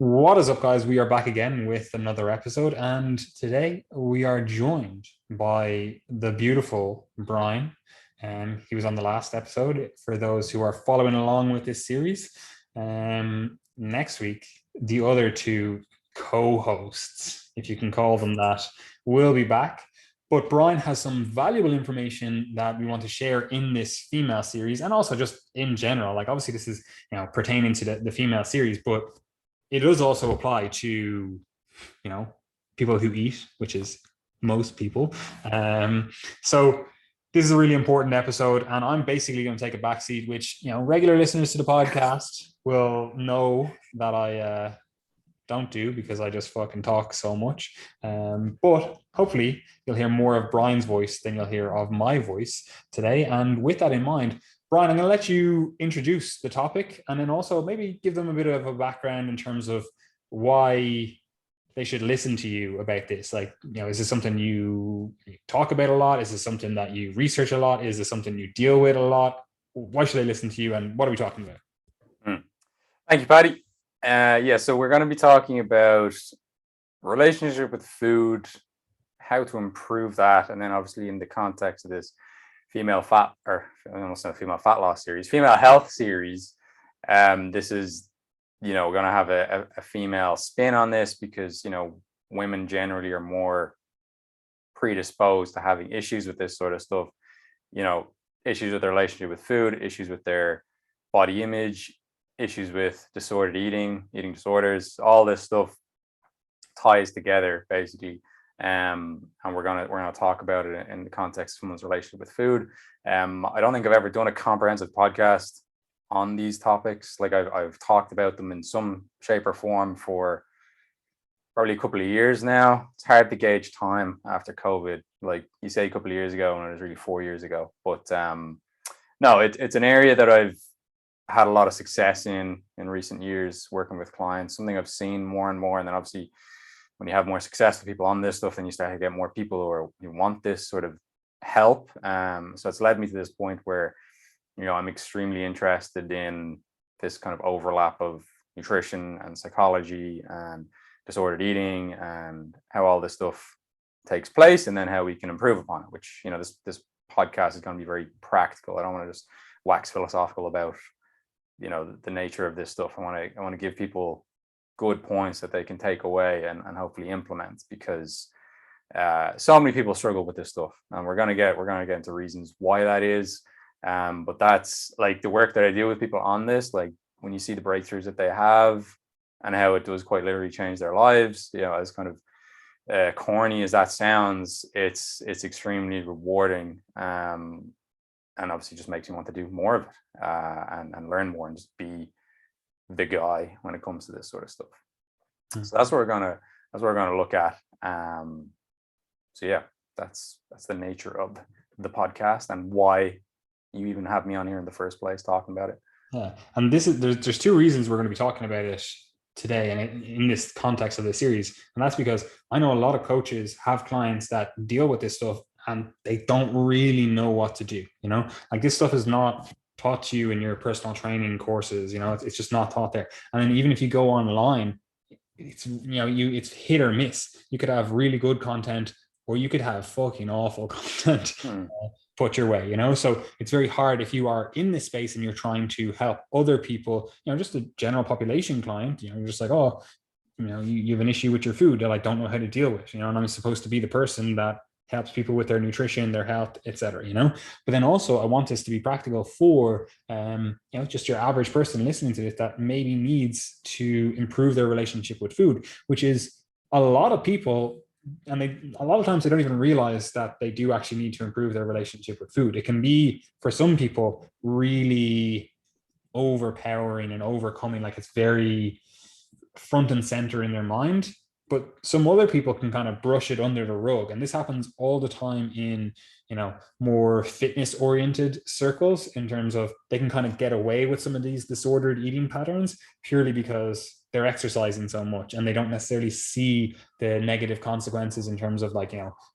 What is up, guys? We are back again with another episode, and today we are joined by the beautiful Brian. He was on the last episode for those who are following along with this series. Next week, the other two co-hosts, if you can call them that, will be back. But Brian has some valuable information that we want to share in this female series, and also just in general. Like, obviously, this is pertaining to the female series, but it does also apply to, people who eat, which is most people. So this is a really important episode, and I'm basically going to take a backseat, which, regular listeners to the podcast will know that I don't do because I just fucking talk so much. But hopefully you'll hear more of Brian's voice than you'll hear of my voice today. And with that in mind, Brian, I'm going to let you introduce the topic and then also maybe give them a bit of a background in terms of why they should listen to you about this. Like, is this something you talk about a lot? Is this something that you research a lot? Is this something you deal with a lot? Why should they listen to you, and what are we talking about? Thank you, Paddy. So we're going to be talking about relationship with food, how to improve that, and then obviously in the context of this female fat loss series, female health series. This is, we're going to have a female spin on this because, women generally are more predisposed to having issues with this sort of stuff, issues with their relationship with food, issues with their body image, issues with disordered eating disorders. All this stuff ties together basically. And we're gonna talk about it in the context of someone's relationship with food. I don't think I've ever done a comprehensive podcast on these topics. Like I've talked about them in some shape or form for probably a couple of years now. It's hard to gauge time after COVID. Like you say, a couple of years ago, and it was really 4 years ago. But no, it's an area that I've had a lot of success in recent years working with clients. Something I've seen more and more, and then obviously, when you have more successful people on this stuff, then you start to get more people who want this sort of help. So it's led me to this point where, I'm extremely interested in this kind of overlap of nutrition and psychology and disordered eating and how all this stuff takes place and then how we can improve upon it, which, this podcast is going to be very practical. I don't want to just wax philosophical about, the nature of this stuff. I want to give people good points that they can take away and hopefully implement, because so many people struggle with this stuff, and we're gonna get into reasons why that is. But that's like the work that I do with people on this. Like when you see the breakthroughs that they have and how it does quite literally change their lives, as kind of corny as that sounds, it's extremely rewarding. And obviously just makes me want to do more of it and learn more and just be the guy when it comes to this sort of stuff. So that's what we're gonna look at. So yeah, that's the nature of the podcast and why you even have me on here in the first place talking about it. Yeah, and there's two reasons we're going to be talking about it today, and in this context of the series, and that's because I know a lot of coaches have clients that deal with this stuff and they don't really know what to do. Like this stuff is not taught to you in your personal training courses. It's just not taught there. And then even if you go online, it's it's hit or miss. You could have really good content, or you could have fucking awful content put your way. So it's very hard if you are in this space and you're trying to help other people. Just a general population client. You're just like, oh, you have an issue with your food that I don't know how to deal with. And I'm supposed to be the person that helps people with their nutrition, their health, etc. But then also I want this to be practical for just your average person listening to this that maybe needs to improve their relationship with food, which is a lot of people, and a lot of times they don't even realize that they do actually need to improve their relationship with food. It can be, for some people, really overpowering and overcoming, like it's very front and center in their mind. But some other people can kind of brush it under the rug. And this happens all the time in, more fitness oriented circles, in terms of they can kind of get away with some of these disordered eating patterns purely because they're exercising so much and they don't necessarily see the negative consequences in terms of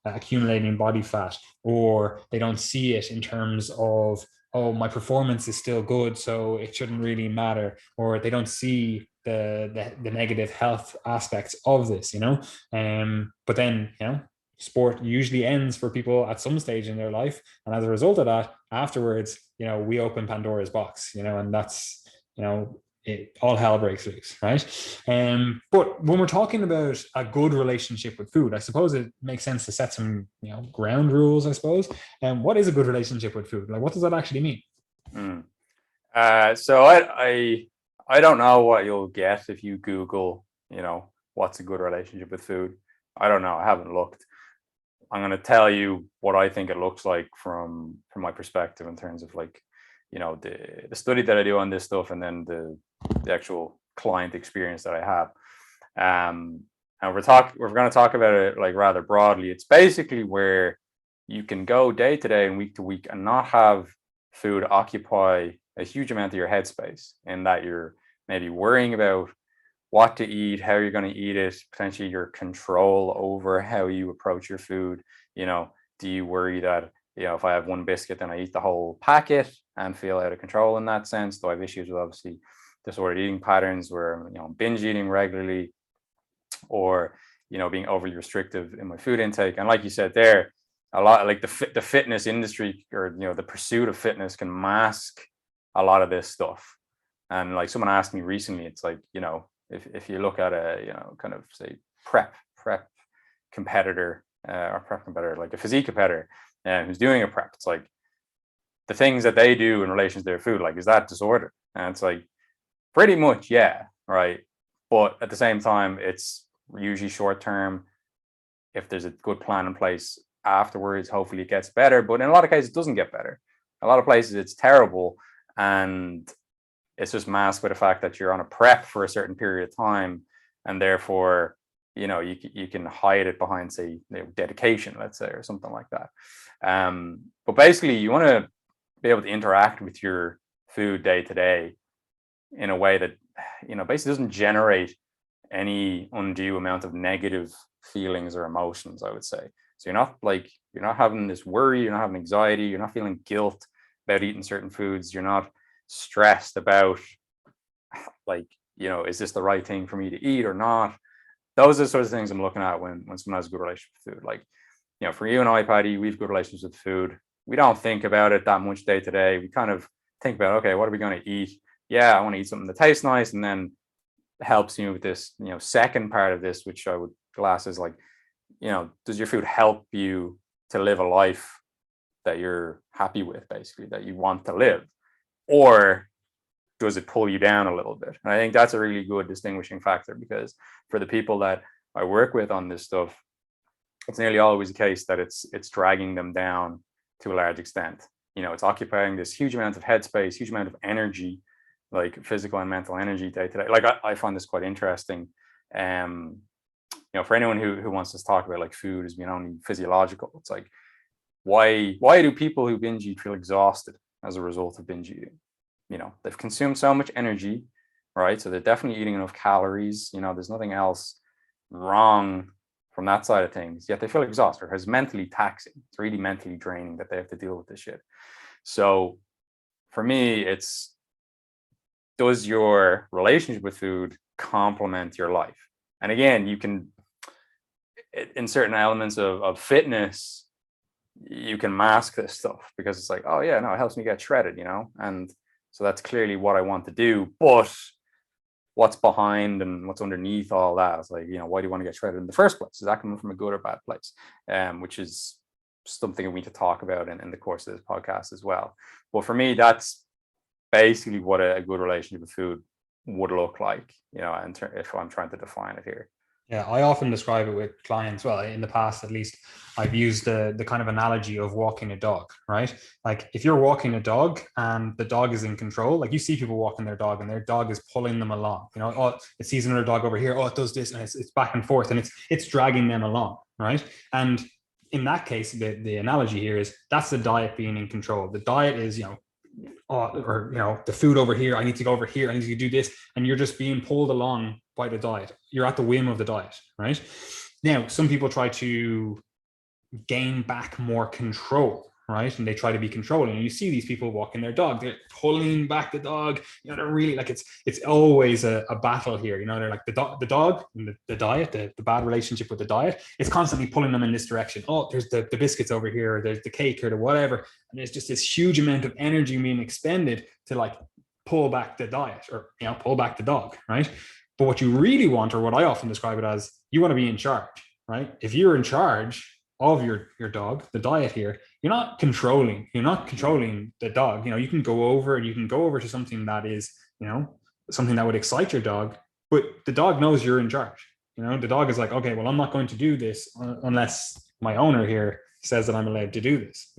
accumulating body fat, or they don't see it in terms of, oh, my performance is still good, so it shouldn't really matter, or they don't see the negative health aspects of this, but then, sport usually ends for people at some stage in their life. And as a result of that, afterwards, we open Pandora's box, and that's, all hell breaks loose, right? But when we're talking about a good relationship with food, I suppose it makes sense to set some, ground rules, I suppose. And what is a good relationship with food? Like, what does that actually mean? So I don't know what you'll get if you Google, what's a good relationship with food. I don't know. I haven't looked. I'm going to tell you what I think it looks like from my perspective in terms of like, the study that I do on this stuff, and then the actual client experience that I have. And we're going to talk about it like rather broadly. It's basically where you can go day to day and week to week and not have food occupy a huge amount of your headspace, and that you're maybe worrying about what to eat, how you're going to eat it, potentially your control over how you approach your food. Do you worry that, if I have one biscuit, then I eat the whole packet and feel out of control in that sense? Do I have issues with obviously disordered eating patterns where, binge eating regularly, or, being overly restrictive in my food intake? And like you said there, a lot like the fitness industry, or, the pursuit of fitness can mask a lot of this stuff. And like someone asked me recently, it's like, if you look at a, kind of say prep competitor, or prep competitor, like a physique competitor, who's doing a prep, it's like the things that they do in relation to their food, like, is that disorder? And it's like, pretty much, yeah, right. But at the same time, it's usually short term. If there's a good plan in place afterwards, hopefully it gets better. But in a lot of cases, it doesn't get better. A lot of places, it's terrible, and it's just masked by the fact that you're on a prep for a certain period of time, and therefore, you can hide it behind, say, dedication, let's say, or something like that. But basically, you want to be able to interact with your food day to day in a way that, basically doesn't generate any undue amount of negative feelings or emotions, I would say. So you're not having this worry, you're not having anxiety, you're not feeling guilt about eating certain foods, you're not stressed about like, is this the right thing for me to eat or not? Those are the sorts of things I'm looking at when someone has a good relationship with food. Like, for you and I, Paddy, we have good relationships with food. We don't think about it that much day to day. We kind of think about, okay, what are we going to eat? Yeah, I want to eat something that tastes nice, and then helps you with this, second part of this, which I would class as like, does your food help you to live a life that you're happy with, basically, that you want to live? Or does it pull you down a little bit? And I think that's a really good distinguishing factor, because for the people that I work with on this stuff, it's nearly always the case that it's dragging them down to a large extent. It's occupying this huge amount of headspace, huge amount of energy, like physical and mental energy day to day. Like I find this quite interesting. For anyone who wants to talk about like food as being only physiological, it's like, why do people who binge eat feel exhausted as a result of binge eating? They've consumed so much energy, right? So they're definitely eating enough calories. There's nothing else wrong from that side of things, yet they feel exhausted. It's mentally taxing. It's really mentally draining that they have to deal with this shit. So for me, it's, does your relationship with food complement your life? And again, you can, in certain elements of fitness, you can mask this stuff, because it's like, oh yeah, no, it helps me get shredded, and so that's clearly what I want to do. But what's behind and what's underneath all that is like, why do you want to get shredded in the first place? Is that coming from a good or bad place? Which is something we need to talk about in the course of this podcast as well. But for me, that's basically what a good relationship with food would look like, if I'm trying to define it here. Yeah, I often describe it with clients. Well, in the past, at least, I've used the kind of analogy of walking a dog, right? Like if you're walking a dog and the dog is in control, like you see people walking their dog and their dog is pulling them along, oh, it sees another dog over here, oh, it does this, and it's back and forth, and it's dragging them along, right? And in that case, the analogy here is that's the diet being in control. The diet is, the food over here, I need to go over here, I need to do this, and you're just being pulled along by the diet. You're at the whim of the diet, right? Now, some people try to gain back more control, right? And they try to be controlling. And you see these people walking their dog, they're pulling back the dog. They're really like, it's always a battle here. They're like the dog and the diet, the bad relationship with the diet. It's constantly pulling them in this direction. Oh, there's the biscuits over here, or there's the cake or the whatever. And there's just this huge amount of energy being expended to like pull back the diet, or pull back the dog, right? But what you really want, or what I often describe it as, you want to be in charge, right? If you're in charge of your dog, the diet here, you're not controlling the dog. You can go over to something that is, something that would excite your dog, but the dog knows you're in charge. The dog is like, okay, well, I'm not going to do this unless my owner here says that I'm allowed to do this.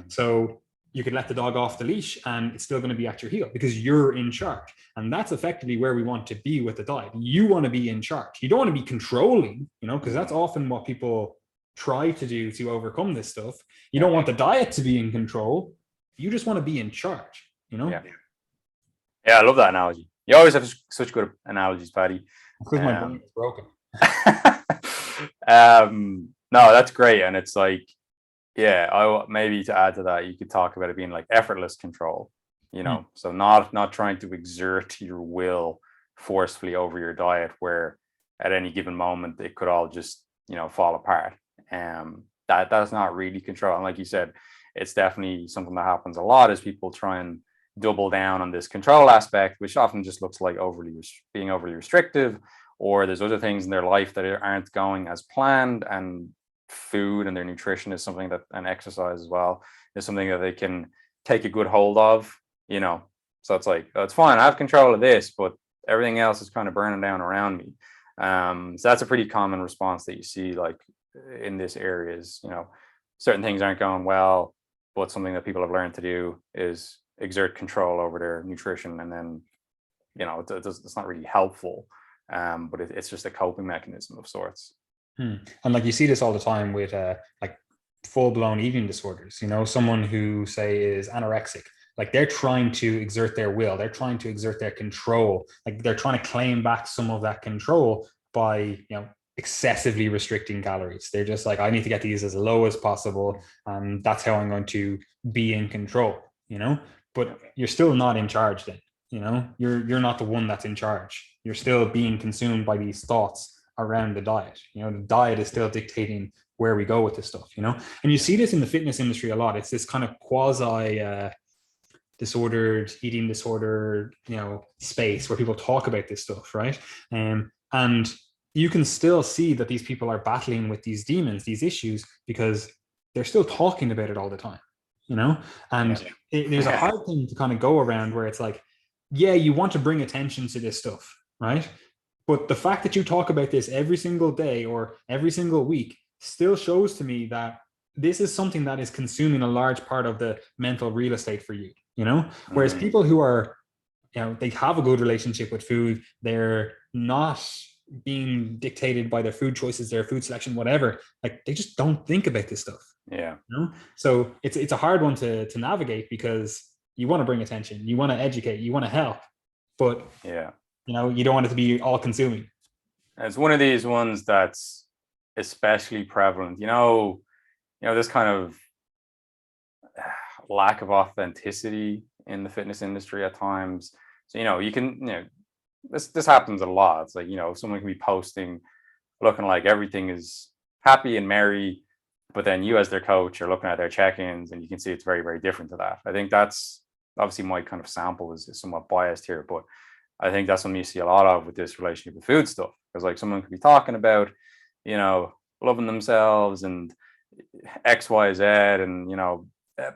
So you could let the dog off the leash and it's still going to be at your heel because you're in charge. And that's effectively where we want to be with the diet. You want to be in charge. You don't want to be controlling, because that's often what people try to do to overcome this stuff. You don't want the diet to be in control. You just want to be in charge, Yeah, I love that analogy. You always have such good analogies, Paddy. Because my brain is broken. No, that's great. And it's like, maybe to add to that, you could talk about it being like effortless control, so not trying to exert your will forcefully over your diet, where at any given moment it could all just, fall apart. That's not really control. And like you said, it's definitely something that happens a lot as people try and double down on this control aspect, which often just looks like being overly restrictive, or there's other things in their life that aren't going as planned, and food and their nutrition is something that, and exercise as well, is something that they can take a good hold of, so it's like, oh, it's fine, I have control of this, but everything else is kind of burning down around me. So that's a pretty common response that you see like in this area is, certain things aren't going well, but something that people have learned to do is exert control over their nutrition, and then it's not really helpful, but it's just a coping mechanism of sorts. And like you see this all the time with like full-blown eating disorders. Someone who say is anorexic, like they're trying to exert their will, they're trying to exert their control, like they're trying to claim back some of that control by excessively restricting calories. They're just like, I need to get these as low as possible, and that's how I'm going to be in control. But you're still not in charge then. You're not the one that's in charge. You're still being consumed by these thoughts around the diet. The diet is still dictating where we go with this stuff. And you see this in the fitness industry a lot. It's this kind of quasi disordered eating disorder, space where people talk about this stuff, right? And you can still see that these people are battling with these demons, these issues, because they're still talking about it all the time, and there's a hard thing to kind of go around where it's like, you want to bring attention to this stuff, right? But the fact that you talk about this every single day or every single week still shows to me that this is something that is consuming a large part of the mental real estate for you, whereas people who are, they have a good relationship with food, they're not being dictated by their food choices, their food selection, whatever, like they just don't think about this stuff. So it's a hard one to navigate, because you want to bring attention, you want to educate, you want to help, but you don't want it to be all consuming. It's one of these ones that's especially prevalent, this kind of lack of authenticity in the fitness industry at times. So you can, this happens a lot. It's like, someone can be posting looking like everything is happy and merry, but then you as their coach are looking at their check-ins and you can see it's very, very different to that. I think that's obviously my kind of sample is somewhat biased here, but I think that's something you see a lot of with this relationship with food stuff, because like someone could be talking about, loving themselves and X, Y, Z, and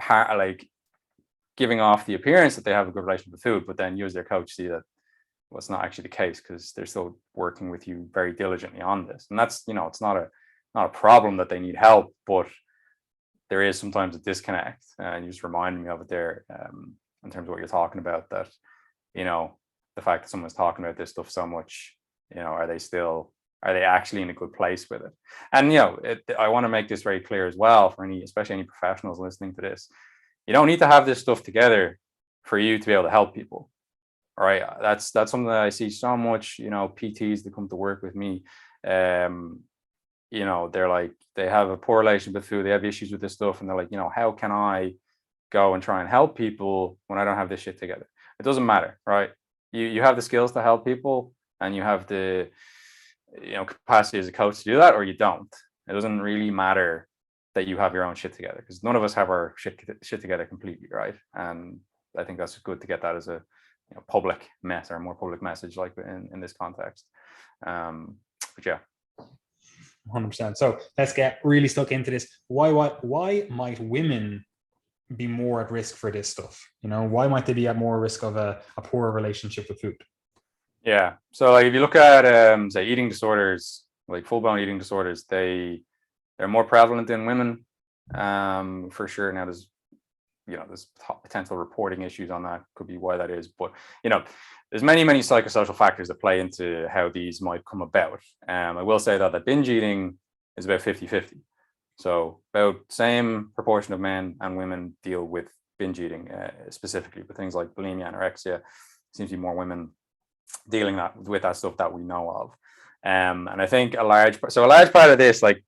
like giving off the appearance that they have a good relationship with food, but then you as their coach see that it's not actually the case, because they're still working with you very diligently on this. And that's, it's not a problem that they need help, but there is sometimes a disconnect. And you just reminded me of it there, in terms of what you're talking about, that, the fact that someone's talking about this stuff so much, are they actually in a good place with it? And, I want to make this very clear as well for especially any professionals listening to this. You don't need to have this stuff together for you to be able to help people. All right. That's something that I see so much, PTs that come to work with me. they're like, they have a poor relation with food, they have issues with this stuff, and they're like, how can I go and try and help people when I don't have this shit together? It doesn't matter, right? You have the skills to help people, and you have the capacity as a coach to do that, or you don't. It doesn't really matter that you have your own shit together, because none of us have our shit together completely, right? And I think that's good to get that as a public mess, or a more public message, like in this context. But yeah. 100%. So let's get really stuck into this. Why might women be more at risk for this stuff? Why might they be at more risk of a poor relationship with food? Yeah. So like if you look at say eating disorders, like full-blown eating disorders, they're more prevalent in women, for sure. Now there's potential reporting issues on that, could be why that is, but there's many psychosocial factors that play into how these might come about. I will say that binge eating is about 50-50. So about same proportion of men and women deal with binge eating, specifically with things like bulimia, anorexia. Seems to be more women dealing with that stuff that we know of. And I think a large part of this, like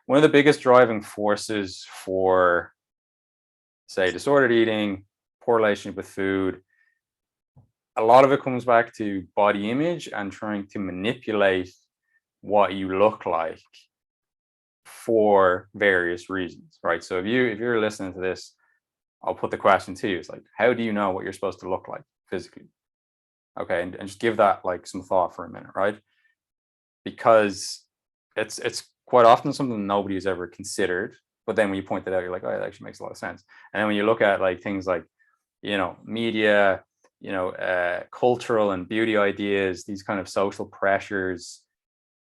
one of the biggest driving forces for, say, disordered eating, poor relationship with food, a lot of it comes back to body image and trying to manipulate what you look like for various reasons, right? So if you're listening to this, I'll put the question to you. It's like, how do you know what you're supposed to look like physically? Okay, and just give that like some thought for a minute, right? Because it's quite often something nobody has ever considered, but then when you point it out, you're like, oh, it actually makes a lot of sense. And then when you look at like things like media, cultural and beauty ideas, these kind of social pressures,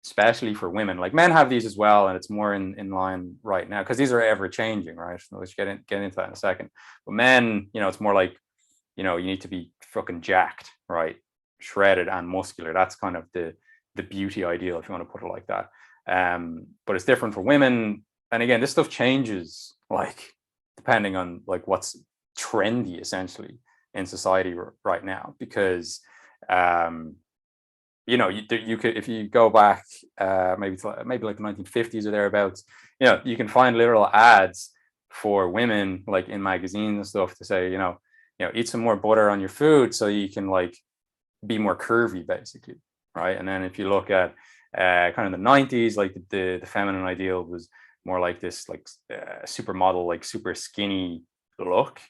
especially for women, like men have these as well, and it's more in line right now because these are ever changing, right? So let's get into that in a second. But men, it's more like you need to be fucking jacked, right? Shredded and muscular. That's kind of the beauty ideal, if you want to put it like that. But it's different for women. And again, this stuff changes like depending on like what's trendy essentially in society right now, because you could, if you go back maybe like the 1950s or thereabouts, you can find literal ads for women like in magazines and stuff to say, eat some more butter on your food so you can like be more curvy, basically, right? And then if you look at kind of the 90s, like the feminine ideal was more like this like supermodel, like super skinny look.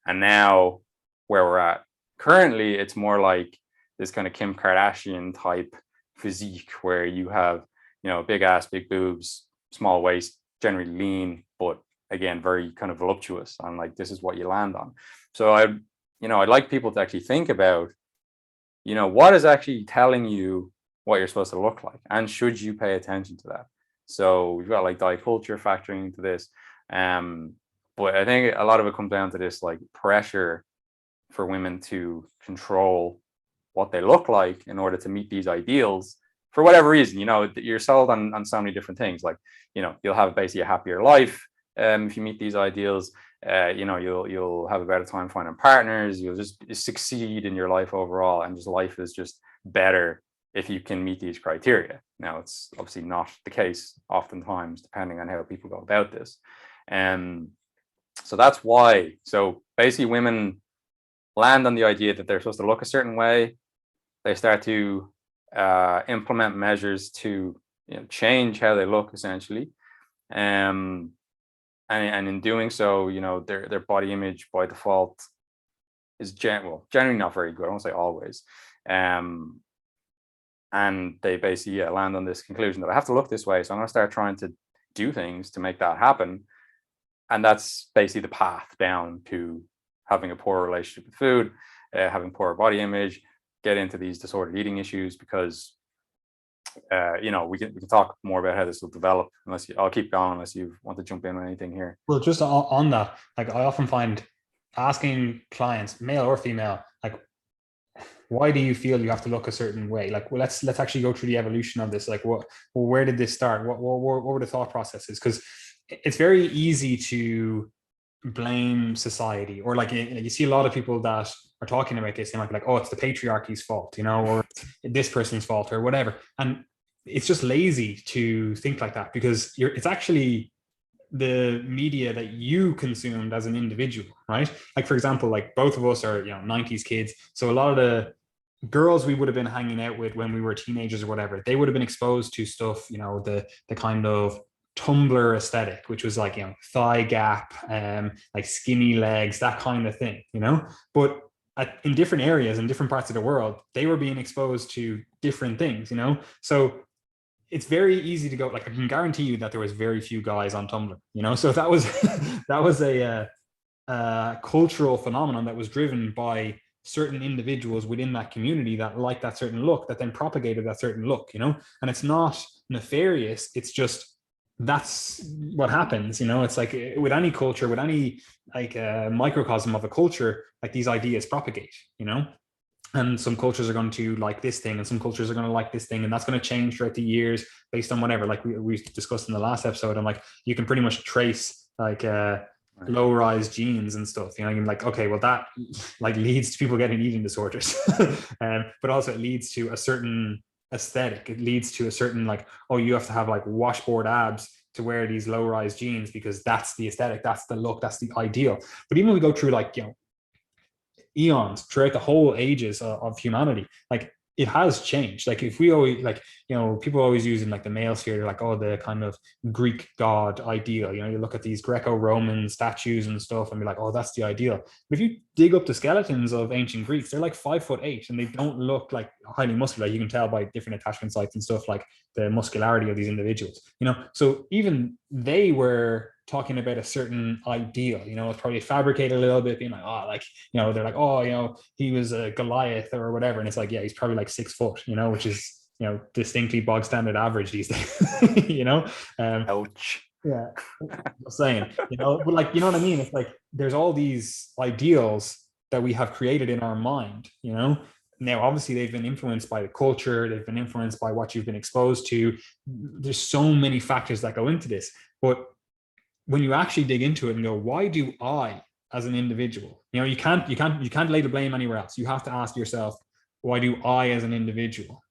And now where we're at currently, it's more like this kind of Kim Kardashian type physique where you have big ass, big boobs, small waist, generally lean, but again very kind of voluptuous, and like this is what you land on. So I'd like people to actually think about what is actually telling you what you're supposed to look like, and should you pay attention to that? So we've got like diet culture factoring into this, but I think a lot of it comes down to this like pressure for women to control what they look like in order to meet these ideals for whatever reason. You're sold on so many different things, like you'll have basically a happier life if you meet these ideals. You'll have a better time finding partners, you'll just succeed in your life overall, and just life is just better if you can meet these criteria. Now it's obviously not the case oftentimes, depending on how people go about this. So that's why. So basically women land on the idea that they're supposed to look a certain way. They start to implement measures to change how they look essentially. And in doing so, their body image by default is generally not very good. I won't say always. And they basically land on this conclusion that I have to look this way, so I'm going to start trying to do things to make that happen. And that's basically the path down to having a poor relationship with food, having poor body image, get into these disordered eating issues, because we can talk more about how this will develop. I'll keep going unless you want to jump in on anything here. Well, just on that, like I often find asking clients, male or female, like, why do you feel you have to look a certain way? Like, well, let's actually go through the evolution of this. Like, where did this start? What were the thought processes? Because it's very easy to blame society, or like you see a lot of people that are talking about this and like, oh, it's the patriarchy's fault, or this person's fault or whatever. And it's just lazy to think like that, because it's actually the media that you consumed as an individual, right? Like, for example, like both of us are, 90s kids. So a lot of the girls we would have been hanging out with when we were teenagers or whatever, they would have been exposed to stuff, the kind of Tumblr aesthetic, which was like, thigh gap, like skinny legs, that kind of thing, But in different areas in different parts of the world, they were being exposed to different things, So it's very easy to go, like, I can guarantee you that there was very few guys on Tumblr, So that was that was a cultural phenomenon that was driven by certain individuals within that community that like that certain look, that then propagated that certain look, And it's not nefarious. It's just that's what happens, It's like with any culture, with any like microcosm of a culture, like these ideas propagate, And some cultures are going to like this thing, and some cultures are going to like this thing, and that's going to change throughout the years based on whatever. Like we discussed in the last episode, and like you can pretty much trace like low-rise genes and stuff. You're like, okay, well that like leads to people getting eating disorders, but also it leads to a certain aesthetic. It leads to a certain like, oh, you have to have like washboard abs to wear these low-rise jeans because that's the aesthetic, that's the look, that's the ideal. But even when we go through like eons throughout the whole ages of humanity, like it has changed. Like if we always like, people always use in like the male sphere, like, oh, the kind of Greek god ideal, you look at these Greco-Roman statues and stuff and be like, oh, that's the ideal. But if you dig up the skeletons of ancient Greeks, they're like 5'8" and they don't look like highly muscular. You can tell by different attachment sites and stuff, like the muscularity of these individuals, so even they were talking about a certain ideal, it's probably fabricated a little bit, being like, oh, like, they're like, oh, he was a Goliath or whatever. And it's like, yeah, he's probably like 6 foot, which is, distinctly bog standard average these days, Ouch. Yeah. I'm saying, but like, you know what I mean? It's like, there's all these ideals that we have created in our mind, Now, obviously, they've been influenced by the culture. They've been influenced by what you've been exposed to. There's so many factors that go into this. But when you actually dig into it and go, why do I, as an individual, you can't lay the blame anywhere else. You have to ask yourself, why do I, as an individual,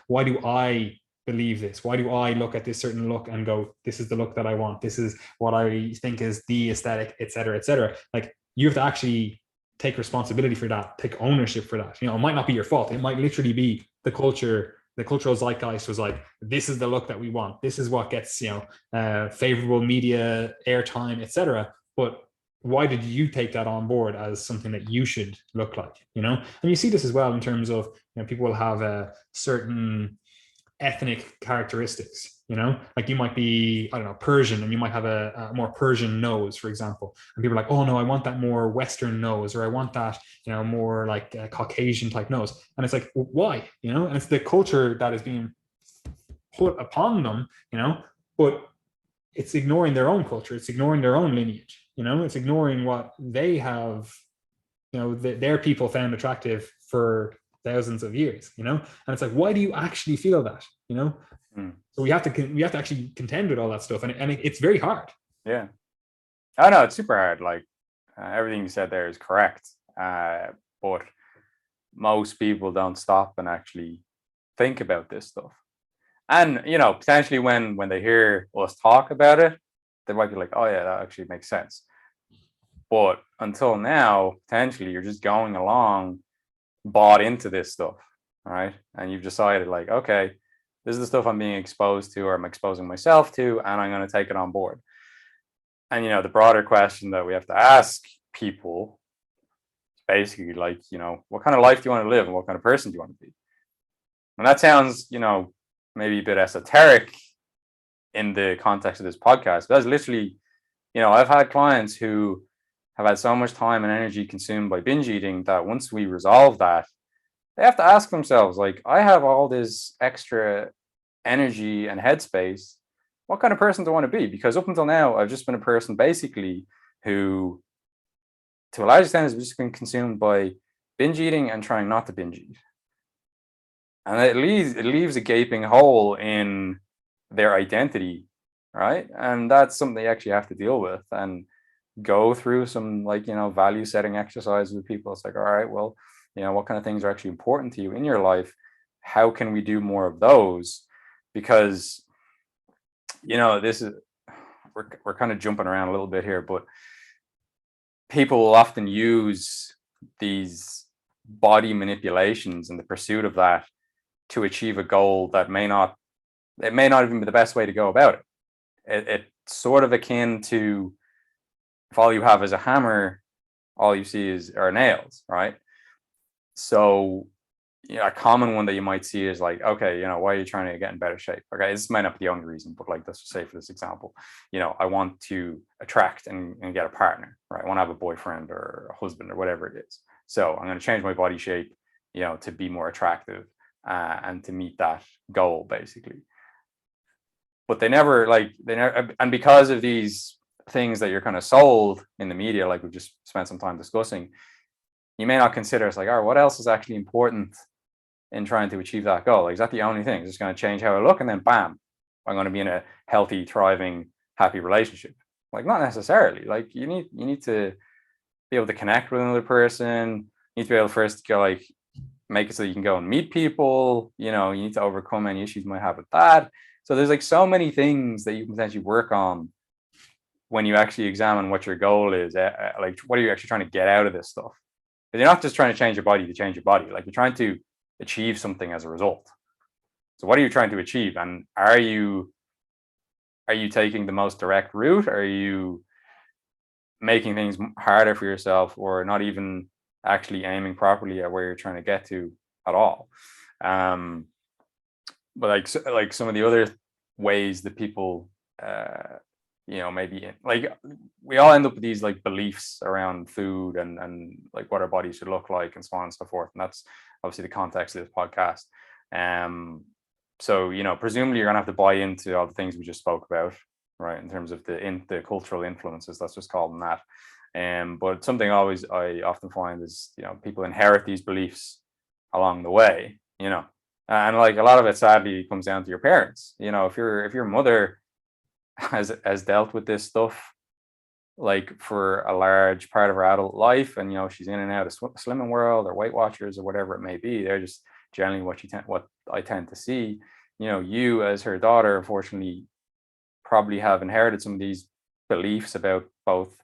why do I believe this? Why do I look at this certain look and go, this is the look that I want. This is what I think is the aesthetic, et cetera, et cetera. Like, you have to actually take responsibility for that, take ownership for that. It might not be your fault. It might literally be the cultural zeitgeist was like, this is the look that we want. This is what gets, favorable media airtime, etc. But why did you take that on board as something that you should look like, And you see this as well in terms of, people will have a certain ethnic characteristics, like you might be, I don't know, Persian, and you might have a more Persian nose, for example, and people are like, oh no, I want that more Western nose, or I want that, more like a Caucasian type nose. And it's like, well, why, and it's the culture that is being put upon them, but it's ignoring their own culture, it's ignoring their own lineage, it's ignoring what they have, their people found attractive for thousands of years, and it's like, why do you actually feel that, So we have to actually contend with all that stuff, and it's very hard. Yeah, I know it's super hard. Like everything you said there is correct, but most people don't stop and actually think about this stuff. And potentially when they hear us talk about it, they might be like, oh yeah, that actually makes sense. But until now, potentially you're just going along, bought into this stuff, right? And you've decided like, okay, this is the stuff I'm being exposed to, or I'm exposing myself to, and I'm going to take it on board. And the broader question that we have to ask people is basically like, what kind of life do you want to live, and what kind of person do you want to be? And that sounds, maybe a bit esoteric in the context of this podcast, but that's literally, I've had clients who have had so much time and energy consumed by binge eating that once we resolve that, they have to ask themselves, like, I have all this extra energy and headspace. What kind of person do I want to be? Because up until now, I've just been a person basically who, to a large extent, has just been consumed by binge eating and trying not to binge eat. And it leaves a gaping hole in their identity, right? And that's something they actually have to deal with and go through some, like, value setting exercises with people. It's like, all right, well, what kind of things are actually important to you in your life? How can we do more of those? because, this is, we're kind of jumping around a little bit here, but people will often use these body manipulations in the pursuit of that to achieve a goal that may not even be the best way to go about it. It's sort of akin to, if all you have is a hammer, all you see are nails, right? So, a common one that you might see is like, okay, why are you trying to get in better shape? Okay, this might not be the only reason, but like, let's just say for this example, I want to attract and get a partner, right? I want to have a boyfriend or a husband or whatever it is. So I'm going to change my body shape, to be more attractive and to meet that goal, basically. But they never, and because of these things that you're kind of sold in the media, like we've just spent some time discussing, you may not consider it's like, all right, what else is actually important in trying to achieve that goal? Like, is that the only thing? Is it going to change how I look? And then bam, I'm going to be in a healthy, thriving, happy relationship. Like, not necessarily. Like, you need to be able to connect with another person. You need to be able first to go, like, make it so you can go and meet people. You need to overcome any issues you might have with that. So there's like so many things that you can potentially work on when you actually examine what your goal is. Like, what are you actually trying to get out of this stuff? Because you're not just trying to change your body to change your body. Like, you're trying to achieve something as a result. So what are you trying to achieve? And are you taking the most direct route? Are you making things harder for yourself, or not even actually aiming properly at where you're trying to get to at all? But like some of the other ways that people maybe, like, we all end up with these like beliefs around food and like what our body should look like and so on and so forth. And that's obviously the context of this podcast. So, presumably you're gonna have to buy into all the things we just spoke about, right? In terms of the cultural influences, let's just call them that. But something I often find is, people inherit these beliefs along the way, and like a lot of it sadly comes down to your parents. If your mother has dealt with this stuff like for a large part of her adult life, and she's in and out of Slimming World or Weight Watchers or whatever it may be, they're just generally what I tend to see. You as her daughter, unfortunately, probably have inherited some of these beliefs about both,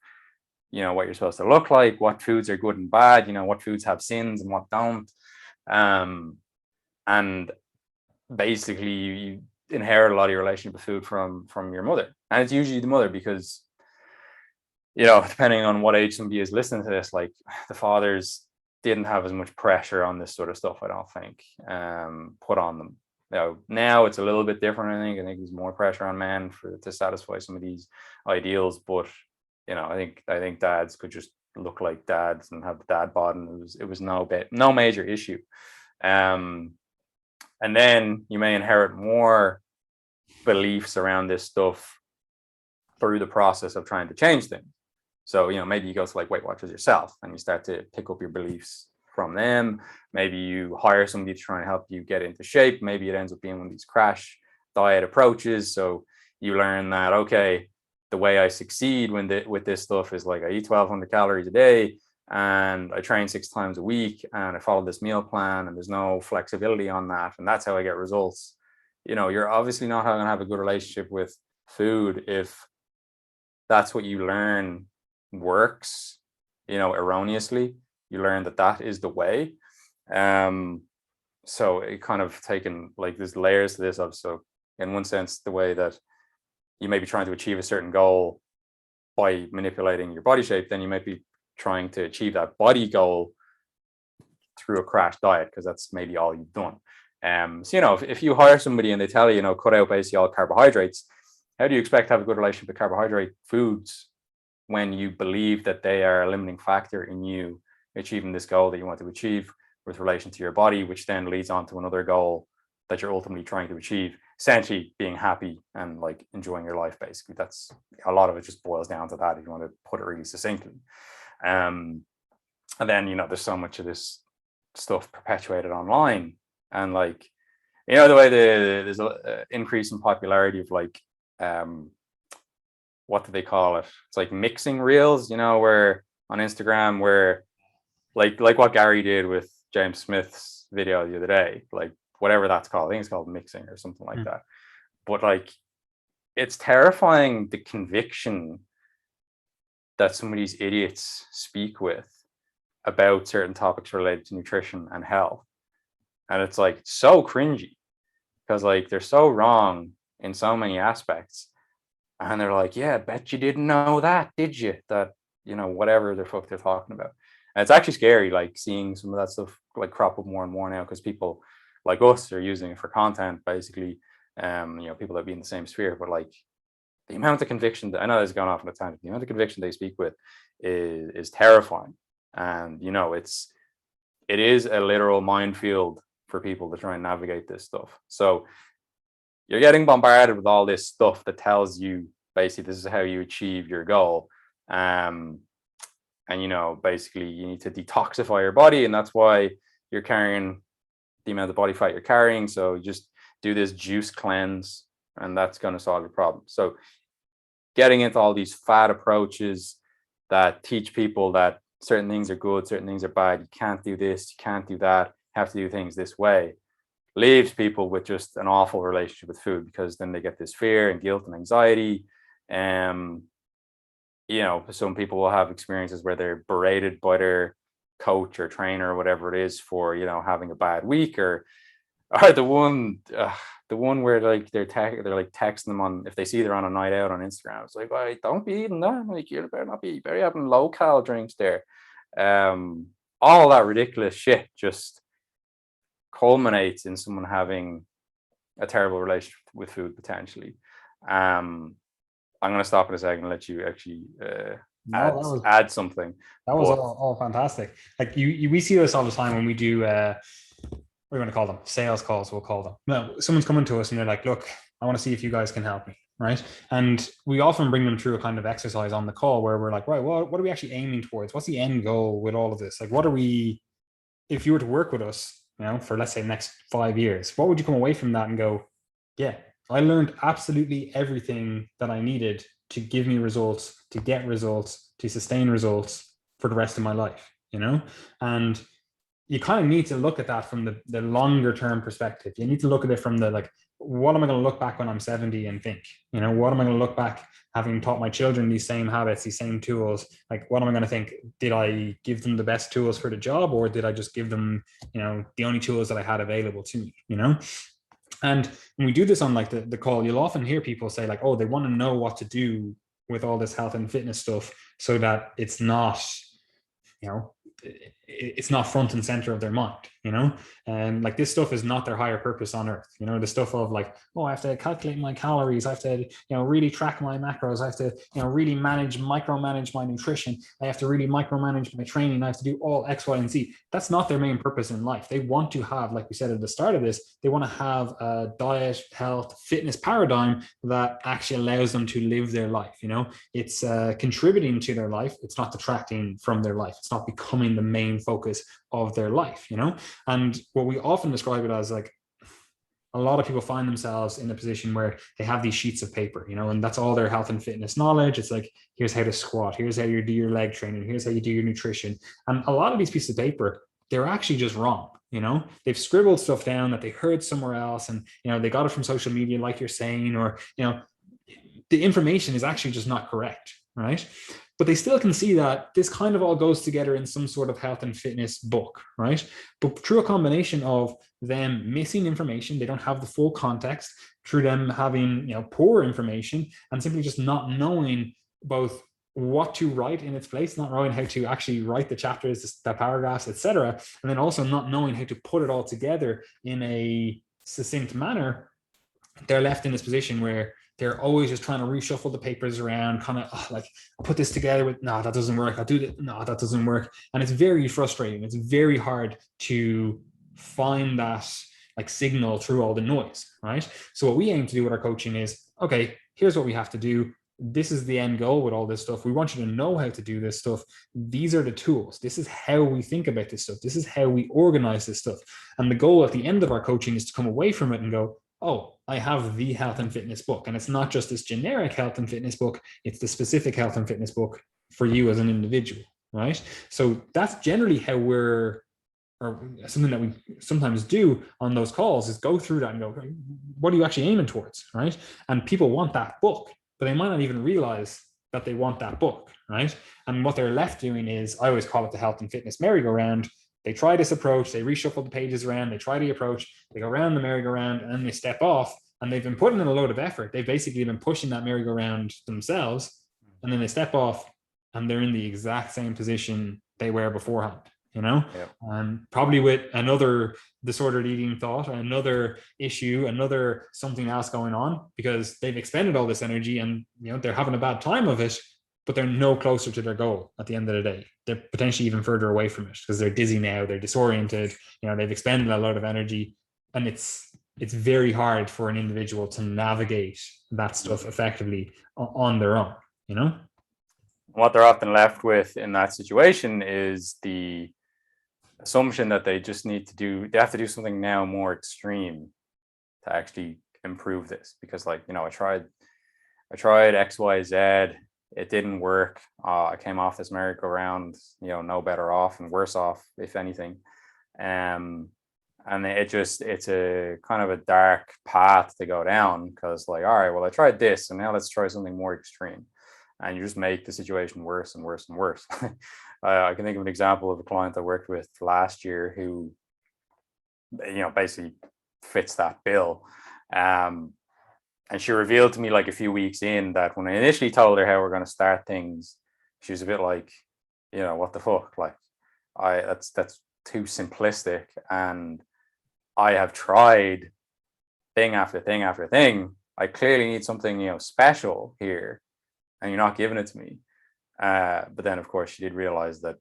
what you're supposed to look like, what foods are good and bad, what foods have sins and what don't. And basically you inherit a lot of your relationship with food from your mother. And it's usually the mother because, depending on what age somebody is listening to this, like, the fathers didn't have as much pressure on this sort of stuff, I don't think, put on them. Now it's a little bit different. I think there's more pressure on men to satisfy some of these ideals. But I think dads could just look like dads and have the dad bod, and it was no major issue. And then you may inherit more beliefs around this stuff through the process of trying to change things. So, maybe you go to like Weight Watchers yourself and you start to pick up your beliefs from them. Maybe you hire somebody to try and help you get into shape. Maybe it ends up being one of these crash diet approaches. So you learn that, okay, the way I succeed with this stuff is like I eat 1,200 calories a day and I train 6 times a week and I follow this meal plan and there's no flexibility on that. And that's how I get results. You're obviously not going to have a good relationship with food if that's what you learn works, erroneously. You learn that is the way. So it kind of taken, like, there's layers to this. So in one sense, the way that you may be trying to achieve a certain goal by manipulating your body shape, then you might be trying to achieve that body goal through a crash diet, because that's maybe all you've done. So, if you hire somebody and they tell you, cut out basically all carbohydrates, how do you expect to have a good relationship with carbohydrate foods when you believe that they are a limiting factor in you achieving this goal that you want to achieve with relation to your body, which then leads on to another goal that you're ultimately trying to achieve, essentially being happy and like enjoying your life? Basically, that's a lot of it, just boils down to that, if you want to put it really succinctly. And then, there's so much of this stuff perpetuated online, and like, the way there's an increase in popularity of like, what do they call it? It's like mixing reels, where on Instagram, where like what Gary did with James Smith's video the other day, like whatever that's called. I think it's called mixing or something like that. But like, it's terrifying, the conviction that some of these idiots speak with about certain topics related to nutrition and health. And it's like so cringy because like they're so wrong in so many aspects. And they're like, yeah, bet you didn't know that, did you? That, you know, whatever the fuck they're talking about. And it's actually scary, like seeing some of that stuff like crop up more and more now, because people like us are using it for content, basically. You know, people that be in the same sphere, but like the amount of conviction that, I know this has gone off on a tangent, the amount of conviction they speak with is terrifying. And you know, it is a literal minefield for people to try and navigate this stuff. So you're getting bombarded with all this stuff that tells you basically this is how you achieve your goal. And you know, basically you need to detoxify your body, and that's why you're carrying the amount of body fat you're carrying. So just do this juice cleanse and that's going to solve your problem. So getting into all these fad approaches that teach people that certain things are good, certain things are bad, you can't do this, you can't do that, you have to do things this way, leaves people with just an awful relationship with food, because then they get this fear and guilt and anxiety. You know, some people will have experiences where they're berated by their coach or trainer or whatever it is for, you know, having a bad week, or the one where like they're like texting them on, if they see they're on a night out on Instagram, it's like, well, don't be eating that, like you better not be, you better having low cal drinks there. All that ridiculous shit just culminates in someone having a terrible relationship with food potentially. I'm going to stop in a second and let you actually add something. That was all fantastic. Like we see this all the time when we do what are we going to call them? Sales calls, we'll call them. No, someone's coming to us and they're like, look, I want to see if you guys can help me, right? And we often bring them through a kind of exercise on the call where we're like, right, well, what are we actually aiming towards? What's the end goal with all of this? Like, what are we, if you were to work with us, you know, for let's say the next 5 years, what would you come away from that and go, yeah, I learned absolutely everything that I needed to give me results, to get results, to sustain results for the rest of my life, you know? And you kind of need to look at that from the longer term perspective. You need to look at it from the, like, what am I going to look back when I'm 70 and think, you know, what am I going to look back having taught my children these same habits, these same tools? Like, what am I going to think? Did I give them the best tools for the job, or did I just give them, you know, the only tools that I had available to me, you know? And when we do this on like the call, you'll often hear people say like, oh, they want to know what to do with all this health and fitness stuff so that it's not, you know, it's not front and center of their mind, you know, and like this stuff is not their higher purpose on earth, you know, the stuff of like, oh, I have to calculate my calories, I have to, you know, really track my macros, I have to, you know, really micromanage my nutrition, I have to really micromanage my training, I have to do all X, Y, and Z. That's not their main purpose in life. They want to have, like we said at the start of this, they want to have a diet, health, fitness paradigm that actually allows them to live their life. You know, it's contributing to their life, it's not detracting from their life, it's not becoming the main focus of their life, you know. And what we often describe it as, like, a lot of people find themselves in a position where they have these sheets of paper, you know, and that's all their health and fitness knowledge. It's like, here's how to squat, here's how you do your leg training, here's how you do your nutrition. And a lot of these pieces of paper, they're actually just wrong. You know, they've scribbled stuff down that they heard somewhere else, and, you know, they got it from social media, like you're saying, or, you know, the information is actually just not correct, right? But they still can see that this kind of all goes together in some sort of health and fitness book, right? But through a combination of them missing information, they don't have the full context, through them having, you know, poor information, and simply just not knowing both what to write in its place, not knowing how to actually write the chapters, the paragraphs, etc., and then also not knowing how to put it all together in a succinct manner, they're left in this position where they're always just trying to reshuffle the papers around, kind of like, I'll put this together with, no, that doesn't work. I'll do that. No, that doesn't work. And it's very frustrating. It's very hard to find that like signal through all the noise, right? So what we aim to do with our coaching is, okay, here's what we have to do. This is the end goal with all this stuff. We want you to know how to do this stuff. These are the tools. This is how we think about this stuff. This is how we organize this stuff. And the goal at the end of our coaching is to come away from it and go, oh, I have the health and fitness book. And it's not just this generic health and fitness book, it's the specific health and fitness book for you as an individual, right? So that's generally how we're or something that we sometimes do on those calls is go through that and go, what are you actually aiming towards, right? And people want that book, but they might not even realize that they want that book, right? And what they're left doing is, I always call it the health and fitness merry-go-round. They try this approach, they reshuffle the pages around, they try the approach, they go around the merry-go-round, and then they step off, and they've been putting in a load of effort. They've basically been pushing that merry-go-round themselves, and then they step off, and they're in the exact same position they were beforehand, you know? Yeah. Probably with another disordered eating thought, another issue, another something else going on, because they've expended all this energy and, you know, they're having a bad time of it, but they're no closer to their goal at the end of the day. They're potentially even further away from it because they're dizzy now, they're disoriented, you know, they've expended a lot of energy, and it's very hard for an individual to navigate that stuff effectively on their own, you know? What they're often left with in that situation is the assumption that they just need to do, they have to do something now more extreme to actually improve this. Because, like, you know, I tried XYZ, it didn't work. I came off this merry-go-round, you know, no better off and worse off, if anything. And it's a kind of a dark path to go down, because, like, all right, well, I tried this, and now let's try something more extreme. And you just make the situation worse and worse and worse. I can think of an example of a client I worked with last year who, you know, basically fits that bill. And she revealed to me, like, a few weeks in, that when I initially told her how we're going to start things, she was a bit like, you know, what the fuck? Like, that's too simplistic. And I have tried thing after thing after thing. I clearly need something, you know, special here, and you're not giving it to me. But then, of course, she did realize that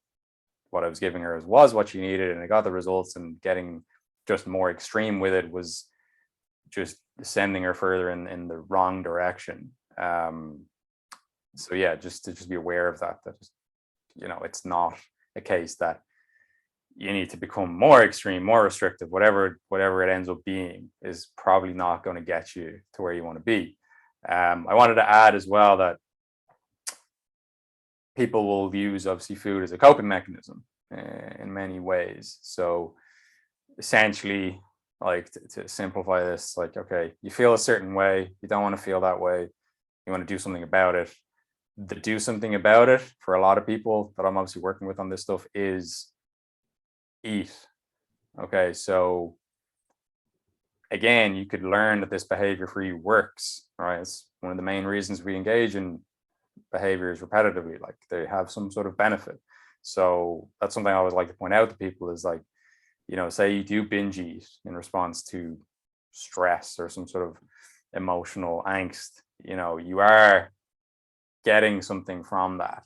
what I was giving her was what she needed, and I got the results, and getting just more extreme with it was just sending her further in the wrong direction. So yeah, just to be aware of that, you know, it's not a case that you need to become more extreme, more restrictive. Whatever it ends up being is probably not going to get you to where you want to be. I wanted to add as well that people will use, obviously, food as a coping mechanism in many ways. So essentially, like, to simplify this, like, okay, you feel a certain way, you don't want to feel that way, you want to do something about it. The do something about it for a lot of people that I'm obviously working with on this stuff is eat. Okay, so again, you could learn that this behavior for you works, right? It's one of the main reasons we engage in behaviors repetitively, like, they have some sort of benefit. So that's something I always like to point out to people is, like, you know, say you do binge eat in response to stress or some sort of emotional angst, you know, you are getting something from that.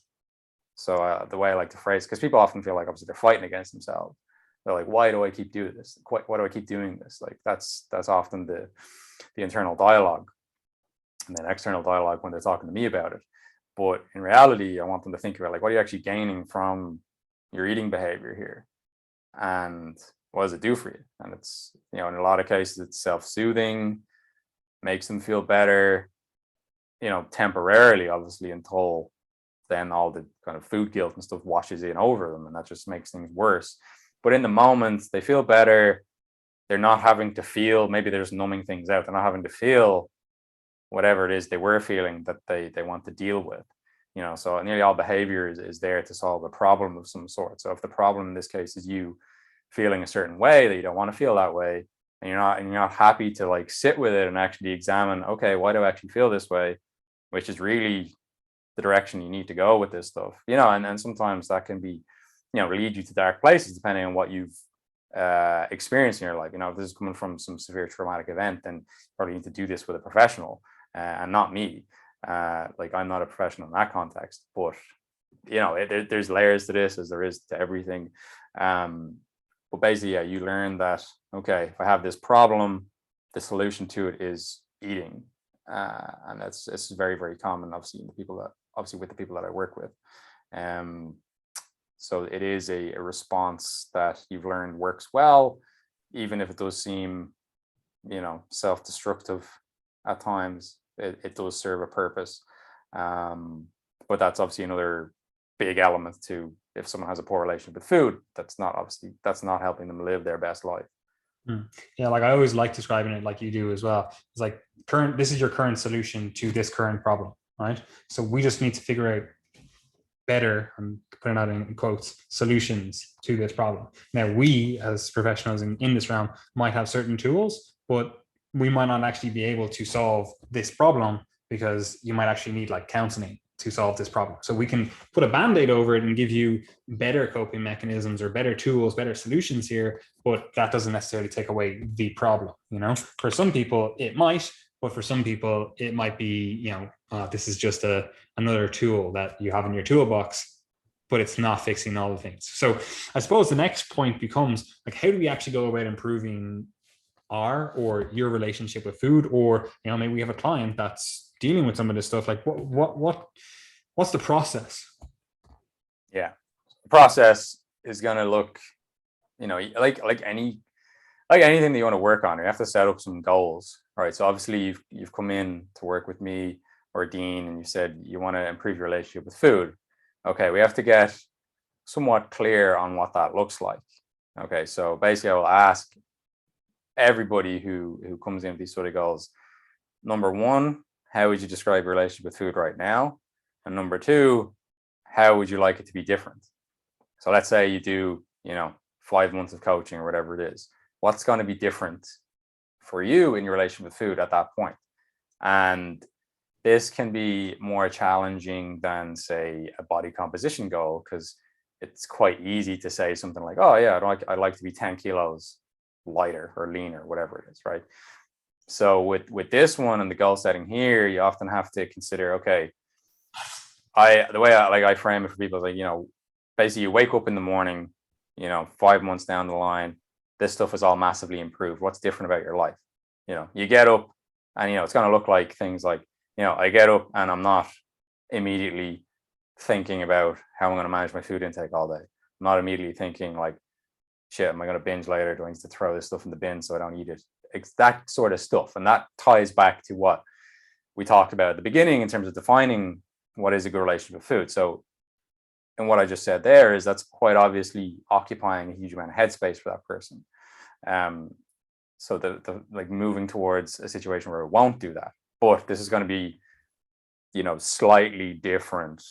So the way I like to phrase, because people often feel like, obviously, they're fighting against themselves. They're like, why do I keep doing this? Why do I keep doing this? Like, that's often the internal dialogue, and then external dialogue when they're talking to me about it. But in reality, I want them to think about, like, what are you actually gaining from your eating behavior here? And what does it do for you? And it's, you know, in a lot of cases, it's self-soothing, makes them feel better, you know, temporarily, obviously, until then all the kind of food guilt and stuff washes in over them, and that just makes things worse. But in the moment, they feel better. They're not having to feel, maybe they're just numbing things out. They're not having to feel whatever it is they were feeling that they want to deal with. You know, so nearly all behavior is there to solve a problem of some sort. So if the problem in this case is you feeling a certain way that you don't want to feel that way, and you're not happy to, like, sit with it and actually examine, okay, why do I actually feel this way, which is really the direction you need to go with this stuff, you know. And sometimes that can be, you know, lead you to dark places depending on what you've experienced in your life. You know, if this is coming from some severe traumatic event, then you probably need to do this with a professional, and not me. Like, I'm not a professional in that context, but, you know, there's layers to this, as there is to everything. But basically, yeah, you learn that, okay, if I have this problem, the solution to it is eating. And it's very, very common, obviously, with the people that I work with. So it is a response that you've learned works well, even if it does seem, you know, self-destructive at times. It does serve a purpose. But that's obviously another big element to if someone has a poor relationship with food, that's not helping them live their best life. Yeah, like I always like describing it like you do as well. It's like this is your current solution to this current problem, right? So we just need to figure out better, I'm putting that in quotes, solutions to this problem. Now, we as professionals in this realm might have certain tools, but we might not actually be able to solve this problem because you might actually need like counseling to solve this problem. So we can put a band-aid over it and give you better coping mechanisms or better tools, better solutions here, but that doesn't necessarily take away the problem. For some people it might, but for some people it might be, this is just another tool that you have in your toolbox, but it's not fixing all the things. So I suppose the next point becomes like, how do we actually go about improving our or your relationship with food? Or maybe we have a client that's dealing with some of this stuff. Like what's the process? Yeah, the process is going to look, like anything that you want to work on. You have to set up some goals, right? So obviously you've come in to work with me or Dean, and you said you want to improve your relationship with food. Okay, we have to get somewhat clear on what that looks like. Okay, so basically I will ask everybody who comes in with these sort of goals, number one, how would you describe your relationship with food right now? And number two, how would you like it to be different? So let's say you do, 5 months of coaching or whatever it is. What's going to be different for you in your relation with food at that point? And this can be more challenging than, say, a body composition goal, because it's quite easy to say something like, oh yeah, I'd like to be 10 kilos lighter or leaner, whatever it is, right? So with this one and the goal setting here, you often have to consider, okay, the way I frame it for people is like, basically you wake up in the morning, 5 months down the line, this stuff is all massively improved. What's different about your life? You get up and, it's going to look like things like, I get up and I'm not immediately thinking about how I'm going to manage my food intake all day. I'm not immediately thinking like, shit, am I going to binge later? Do I need to throw this stuff in the bin so I don't eat it? It's that sort of stuff. And that ties back to what we talked about at the beginning in terms of defining what is a good relationship with food. So, and what I just said there is that's quite obviously occupying a huge amount of headspace for that person. So the like moving towards a situation where it won't do that. But this is going to be, slightly different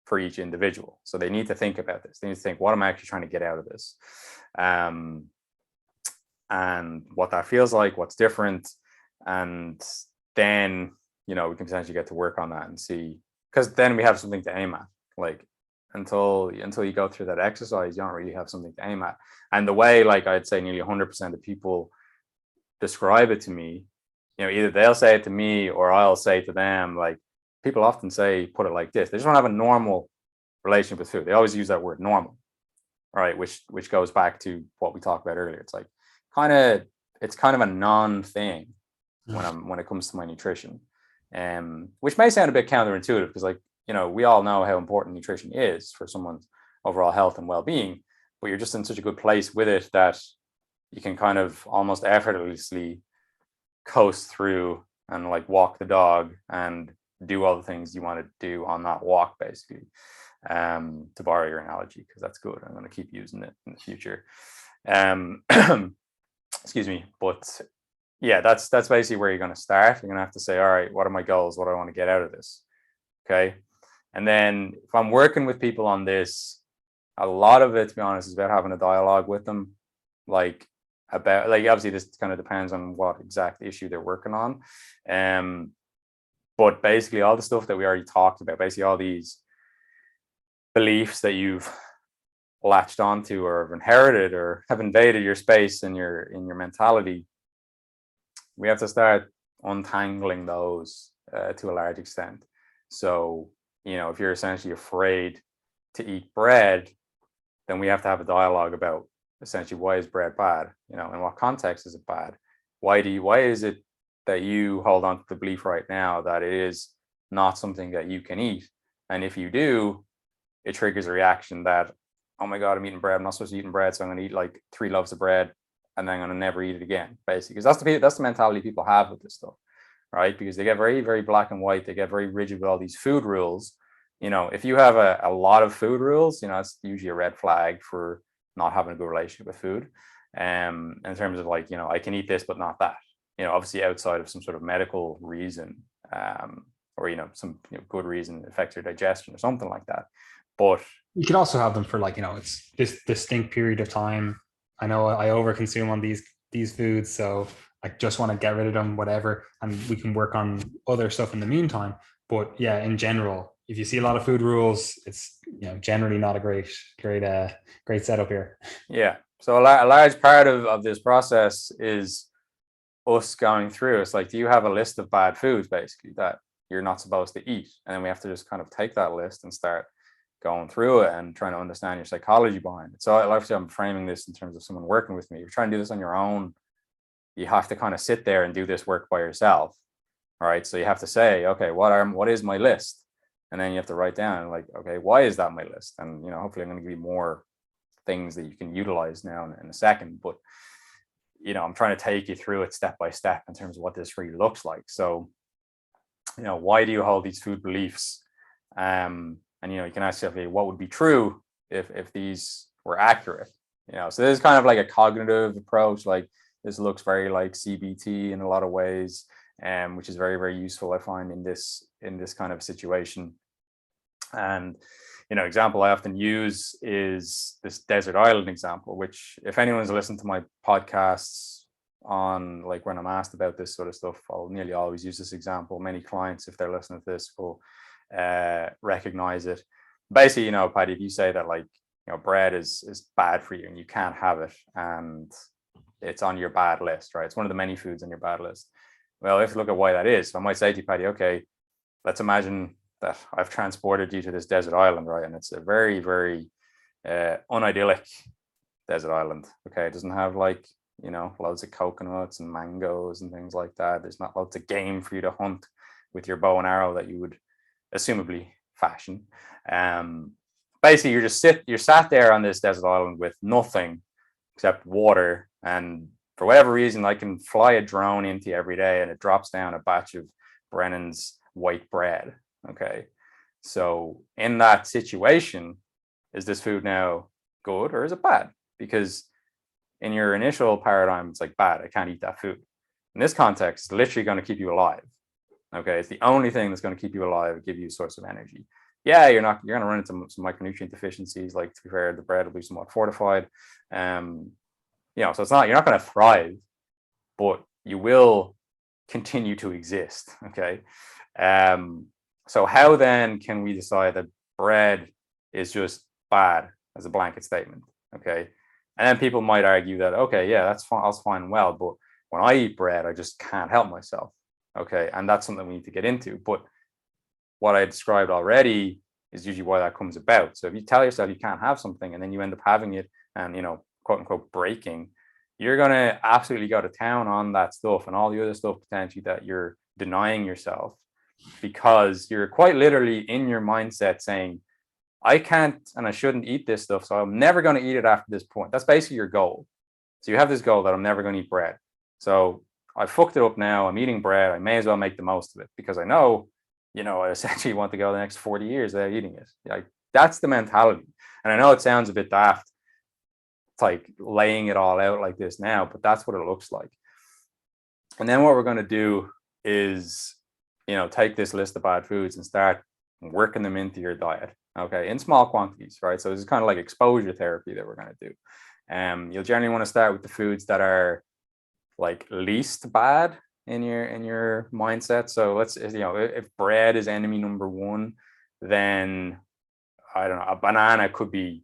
for each individual. So they need to think about this. They need to think, what am I actually trying to get out of this? And what that feels like, what's different. And then, we can potentially get to work on that and see, because then we have something to aim at. Like until you go through that exercise, you don't really have something to aim at. And the way, like I'd say nearly 100% of people describe it to me, either they'll say it to me or I'll say to them, like people often say, put it like this, they just want to have a normal relationship with food. They always use that word normal, right? Which goes back to what we talked about earlier. It's like it's kind of a non-thing when it comes to my nutrition, which may sound a bit counterintuitive because like, we all know how important nutrition is for someone's overall health and well-being, but you're just in such a good place with it that you can kind of almost effortlessly coast through and like walk the dog and do all the things you want to do on that walk, basically, to borrow your analogy, because that's good. I'm going to keep using it in the future. Excuse me. But yeah, that's basically where you're going to start. You're going to have to say, all right, what are my goals? What do I want to get out of this? Okay. And then if I'm working with people on this, a lot of it, to be honest, is about having a dialogue with them. Obviously this kind of depends on what exact issue they're working on. But basically all the stuff that we already talked about, basically all these beliefs that you've latched onto or have inherited or have invaded your space and your mentality, we have to start untangling those to a large extent. So, if you're essentially afraid to eat bread, then we have to have a dialogue about essentially why is bread bad? In what context is it bad? Why is it that you hold on to the belief right now that it is not something that you can eat? And if you do, it triggers a reaction that, oh my God, I'm eating bread. I'm not supposed to be eating bread. So I'm going to eat like 3 loaves of bread and then I'm going to never eat it again, basically. Because that's the mentality people have with this stuff, right? Because they get very, very black and white. They get very rigid with all these food rules if you have a lot of food rules, it's usually a red flag for not having a good relationship with food. In terms of like, I can eat this, but not that, obviously outside of some sort of medical reason, or, some good reason affects your digestion or something like that. But you could also have them for like, it's this distinct period of time. I know I overconsume on these foods, so I just want to get rid of them, whatever, and we can work on other stuff in the meantime. But yeah, in general, if you see a lot of food rules, it's generally not a great setup here. Yeah. So a large part of this process is us going through. It's like, do you have a list of bad foods basically that you're not supposed to eat? And then we have to just kind of take that list and start going through it and trying to understand your psychology behind it. So obviously I'm framing this in terms of someone working with me. If you're trying to do this on your own, you have to kind of sit there and do this work by yourself. All right. So you have to say, okay, what is my list? And then you have to write down like, okay, why is that my list? And, hopefully I'm going to give you more things that you can utilize now in a second. But, I'm trying to take you through it step by step in terms of what this really looks like. So, why do you hold these food beliefs? And, you can ask yourself, okay, what would be true if these were accurate? So this is kind of like a cognitive approach. Like this looks very like CBT in a lot of ways, which is very, very useful, I find, in this kind of situation. And example I often use is this desert island example, which if anyone's listened to my podcasts on like when I'm asked about this sort of stuff, I'll nearly always use this example. Many clients, if they're listening to this, will recognize it. Basically, Paddy, if you say that like, bread is bad for you and you can't have it and it's on your bad list, right? It's one of the many foods on your bad list. Well, if you look at why that is, so I might say to you, Paddy, okay, let's imagine that I've transported you to this desert island, right? And it's a very, very unidyllic desert island. Okay. It doesn't have like, loads of coconuts and mangoes and things like that. There's not loads of game for you to hunt with your bow and arrow that you would assumably fashion. Basically, you're sat there on this desert island with nothing except water. And for whatever reason, I can fly a drone into you every day and it drops down a batch of Brennan's white bread. Okay. So in that situation, is this food now good or is it bad? Because in your initial paradigm, it's like bad. I can't eat that food. In this context, it's literally going to keep you alive. Okay. It's the only thing that's going to keep you alive, give you a source of energy. Yeah, you're going to run into some micronutrient deficiencies. Like, to be fair, the bread will be somewhat fortified. So you're not going to thrive, but you will continue to exist. Okay. So how then can we decide that bread is just bad as a blanket statement? Okay. And then people might argue that, okay, yeah, that's fine. That's fine and well. But when I eat bread, I just can't help myself. Okay. And that's something we need to get into. But what I described already is usually why that comes about. So if you tell yourself you can't have something and then you end up having it and, quote unquote, breaking, you're going to absolutely go to town on that stuff and all the other stuff potentially that you're denying yourself, because you're quite literally in your mindset saying, I can't and I shouldn't eat this stuff, so I'm never going to eat it after this point. That's basically your goal. So you have this goal that I'm never going to eat bread. So I fucked it up now. I'm eating bread. I may as well make the most of it because I know, I essentially want to go the next 40 years without eating it. Like, that's the mentality. And I know it sounds a bit daft. It's like laying it all out like this now, but that's what it looks like. And then what we're going to do is, take this list of bad foods and start working them into your diet. Okay. In small quantities, right? So this is kind of like exposure therapy that we're going to do. You'll generally want to start with the foods that are like least bad in your mindset. So let's, if bread is enemy number one, then I don't know, a banana could be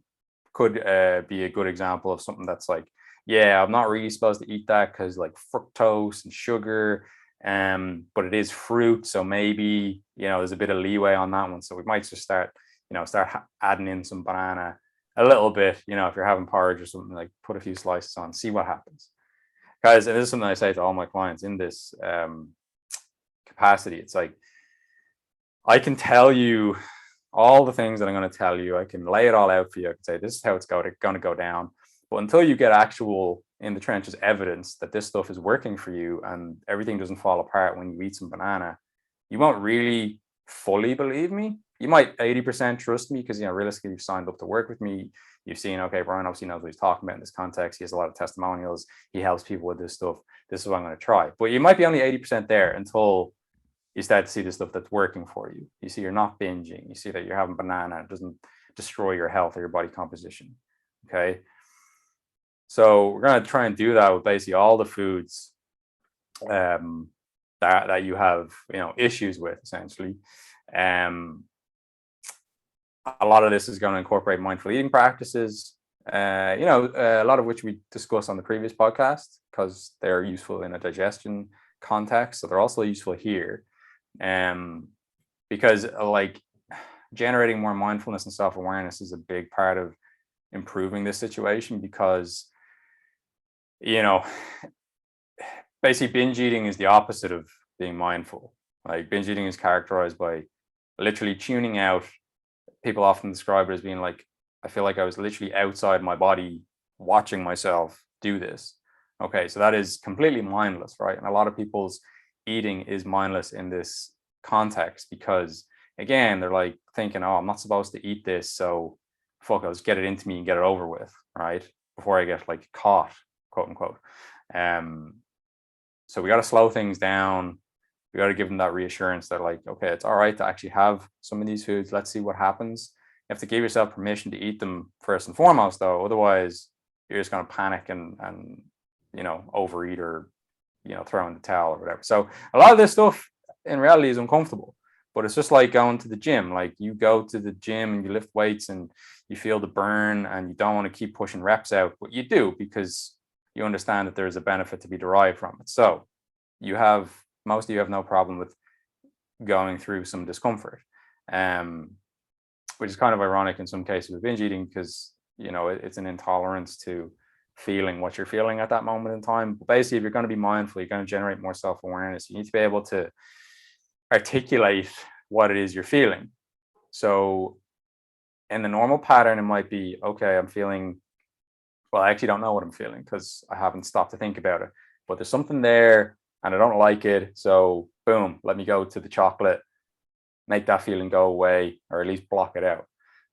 a good example of something that's like, yeah, I'm not really supposed to eat that because like fructose and sugar, but it is fruit, so maybe there's a bit of leeway on that one. So we might just start adding in some banana a little bit. If you're having porridge or something, like put a few slices on, see what happens. Guys, and this is something I say to all my clients in this capacity. It's like, I can tell you all the things that I'm going to tell you. I can lay it all out for you. I can say this is how it's going to go down. But until you get actual in the trenches evidence that this stuff is working for you and everything doesn't fall apart when you eat some banana, you won't really fully believe me. you might 80% trust me because, realistically, you've signed up to work with me. You've seen, okay, Brian obviously knows what he's talking about in this context. He has a lot of testimonials. He helps people with this stuff. This is what I'm going to try. But you might be only 80% there until you start to see the stuff that's working for you. You see you're not binging. You see that you're having banana. It doesn't destroy your health or your body composition. Okay. So we're going to try and do that with basically all the foods that you have, issues with, essentially. A lot of this is going to incorporate mindful eating practices, a lot of which we discussed on the previous podcast because they're useful in a digestion context. So they're also useful here. Because like generating more mindfulness and self-awareness is a big part of improving this situation, because basically binge eating is the opposite of being mindful. Like binge eating is characterized by literally tuning out. People often describe it as being like, I feel like I was literally outside my body watching myself do this. Okay, so that is completely mindless, right? And a lot of people's eating is mindless in this context because, again, they're like thinking, oh, I'm not supposed to eat this, so fuck, I'll just get it into me and get it over with, right? Before I get like caught, quote unquote. So we got to slow things down. We got to give them that reassurance that like, okay, it's all right to actually have some of these foods. Let's see what happens. You have to give yourself permission to eat them first and foremost, though. Otherwise, you're just going to panic and overeat or throw in the towel or whatever. So a lot of this stuff in reality is uncomfortable, but it's just like going to the gym. Like you go to the gym and you lift weights and you feel the burn and you don't want to keep pushing reps out, but you do because you understand that there's a benefit to be derived from it. So most of you have no problem with going through some discomfort, which is kind of ironic in some cases with binge eating because, it's an intolerance to feeling what you're feeling at that moment in time. But basically, if you're going to be mindful, you're going to generate more self-awareness. You need to be able to articulate what it is you're feeling. So in the normal pattern, it might be, okay, I'm feeling, well, I actually don't know what I'm feeling because I haven't stopped to think about it, but there's something there and I don't like it. So boom, let me go to the chocolate, make that feeling go away, or at least block it out.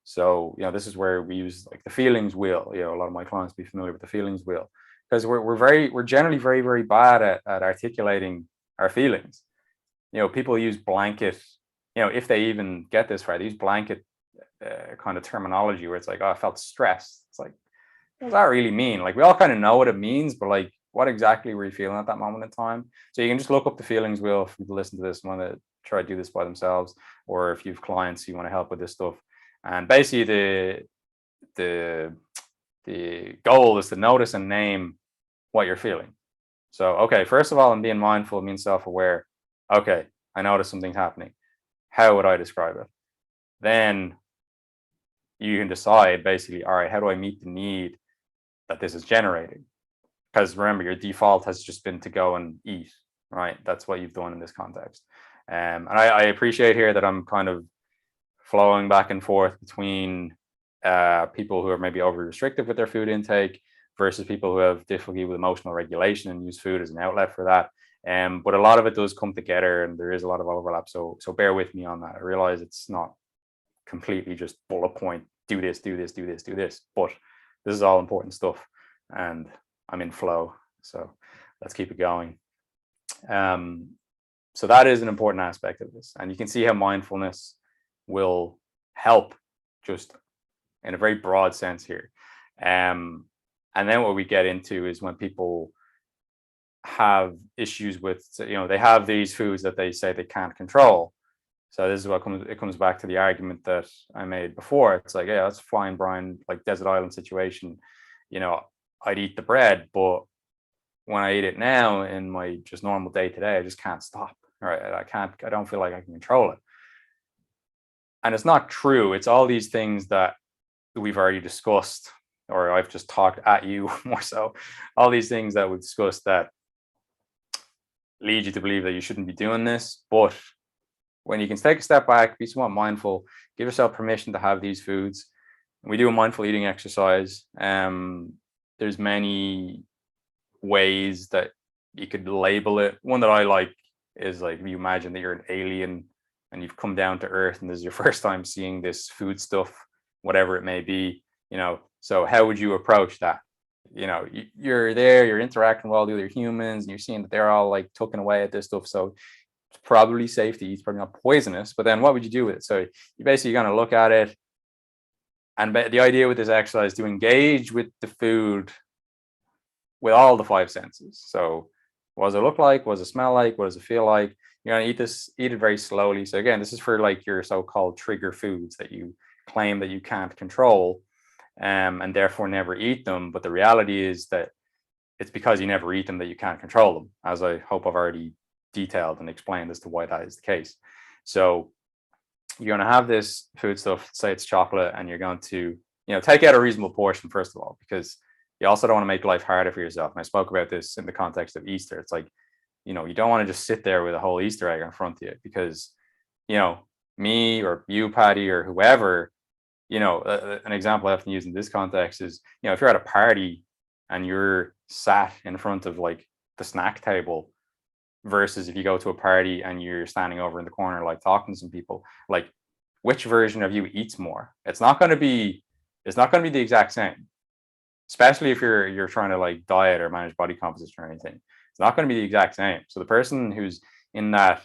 So, this is where we use like the feelings wheel. A lot of my clients be familiar with the feelings wheel because we're generally very, very bad at articulating our feelings. People use blanket, if they even get this right, they use blanket kind of terminology where it's like, oh, I felt stressed. It's like, what does that really mean? Like we all kind of know what it means, but like, what exactly were you feeling at that moment in time? So you can just look up the feelings wheel if you listen to this and want to try to do this by themselves, or if you have clients who want to help with this stuff. And basically the goal is to notice and name what you're feeling. So, okay, first of all, I'm being mindful, being self-aware. Okay, I notice something's happening. How would I describe it? Then you can decide basically, all right, how do I meet the need that this is generating? Because remember, your default has just been to go and eat, right? That's what you've done in this context. And I appreciate here that I'm kind of flowing back and forth between people who are maybe over restrictive with their food intake versus people who have difficulty with emotional regulation and use food as an outlet for that. But a lot of it does come together and there is a lot of overlap. So bear with me on that. I realize it's not completely just bullet point, do this, do this, do this, do this, but this is all important stuff. And I'm in flow, so let's keep it going. So that is an important aspect of this, and you can see how mindfulness will help just in a very broad sense here. And then what we get into is when people have issues with, they have these foods that they say they can't control. So this is what comes back to the argument that I made before. It's like, yeah, that's fine, Brian, like desert island situation, I'd eat the bread, but when I eat it now in my just normal day to day, I just can't stop. Right? I don't feel like I can control it. And it's not true. It's all these things that we've already discussed, or I've just talked at you more so. All these things that we've discussed that lead you to believe that you shouldn't be doing this. But when you can take a step back, be somewhat mindful, give yourself permission to have these foods. And we do a mindful eating exercise. There's many ways that you could label it. One that I like is like, you imagine that you're an alien and you've come down to earth and this is your first time seeing this food stuff, whatever it may be, so how would you approach that? You're there, you're interacting with all the other humans, and you're seeing that they're all like tucking away at this stuff. So it's probably safe to eat, it's probably not poisonous, but then what would you do with it? So you're basically going to look at it. And the idea with this exercise is to engage with the food with all the five senses. So what does it look like? What does it smell like? What does it feel like? You're going to eat it very slowly. So again, this is for like your so-called trigger foods that you claim that you can't control, and therefore never eat them. But the reality is that it's because you never eat them that you can't control them, as I hope I've already detailed and explained as to why that is the case. So you're going to have this food stuff, say it's chocolate, and you're going to, take out a reasonable portion, first of all, because you also don't want to make life harder for yourself. And I spoke about this in the context of Easter. It's like, you don't want to just sit there with a whole Easter egg in front of you, because, me or you, Patty, or whoever, an example I often use in this context is, if you're at a party and you're sat in front of like the snack table, versus if you go to a party and you're standing over in the corner, like talking to some people, like which version of you eats more? It's not going to be the exact same, especially if you're trying to like diet or manage body composition or anything. It's not going to be the exact same. So the person who's in that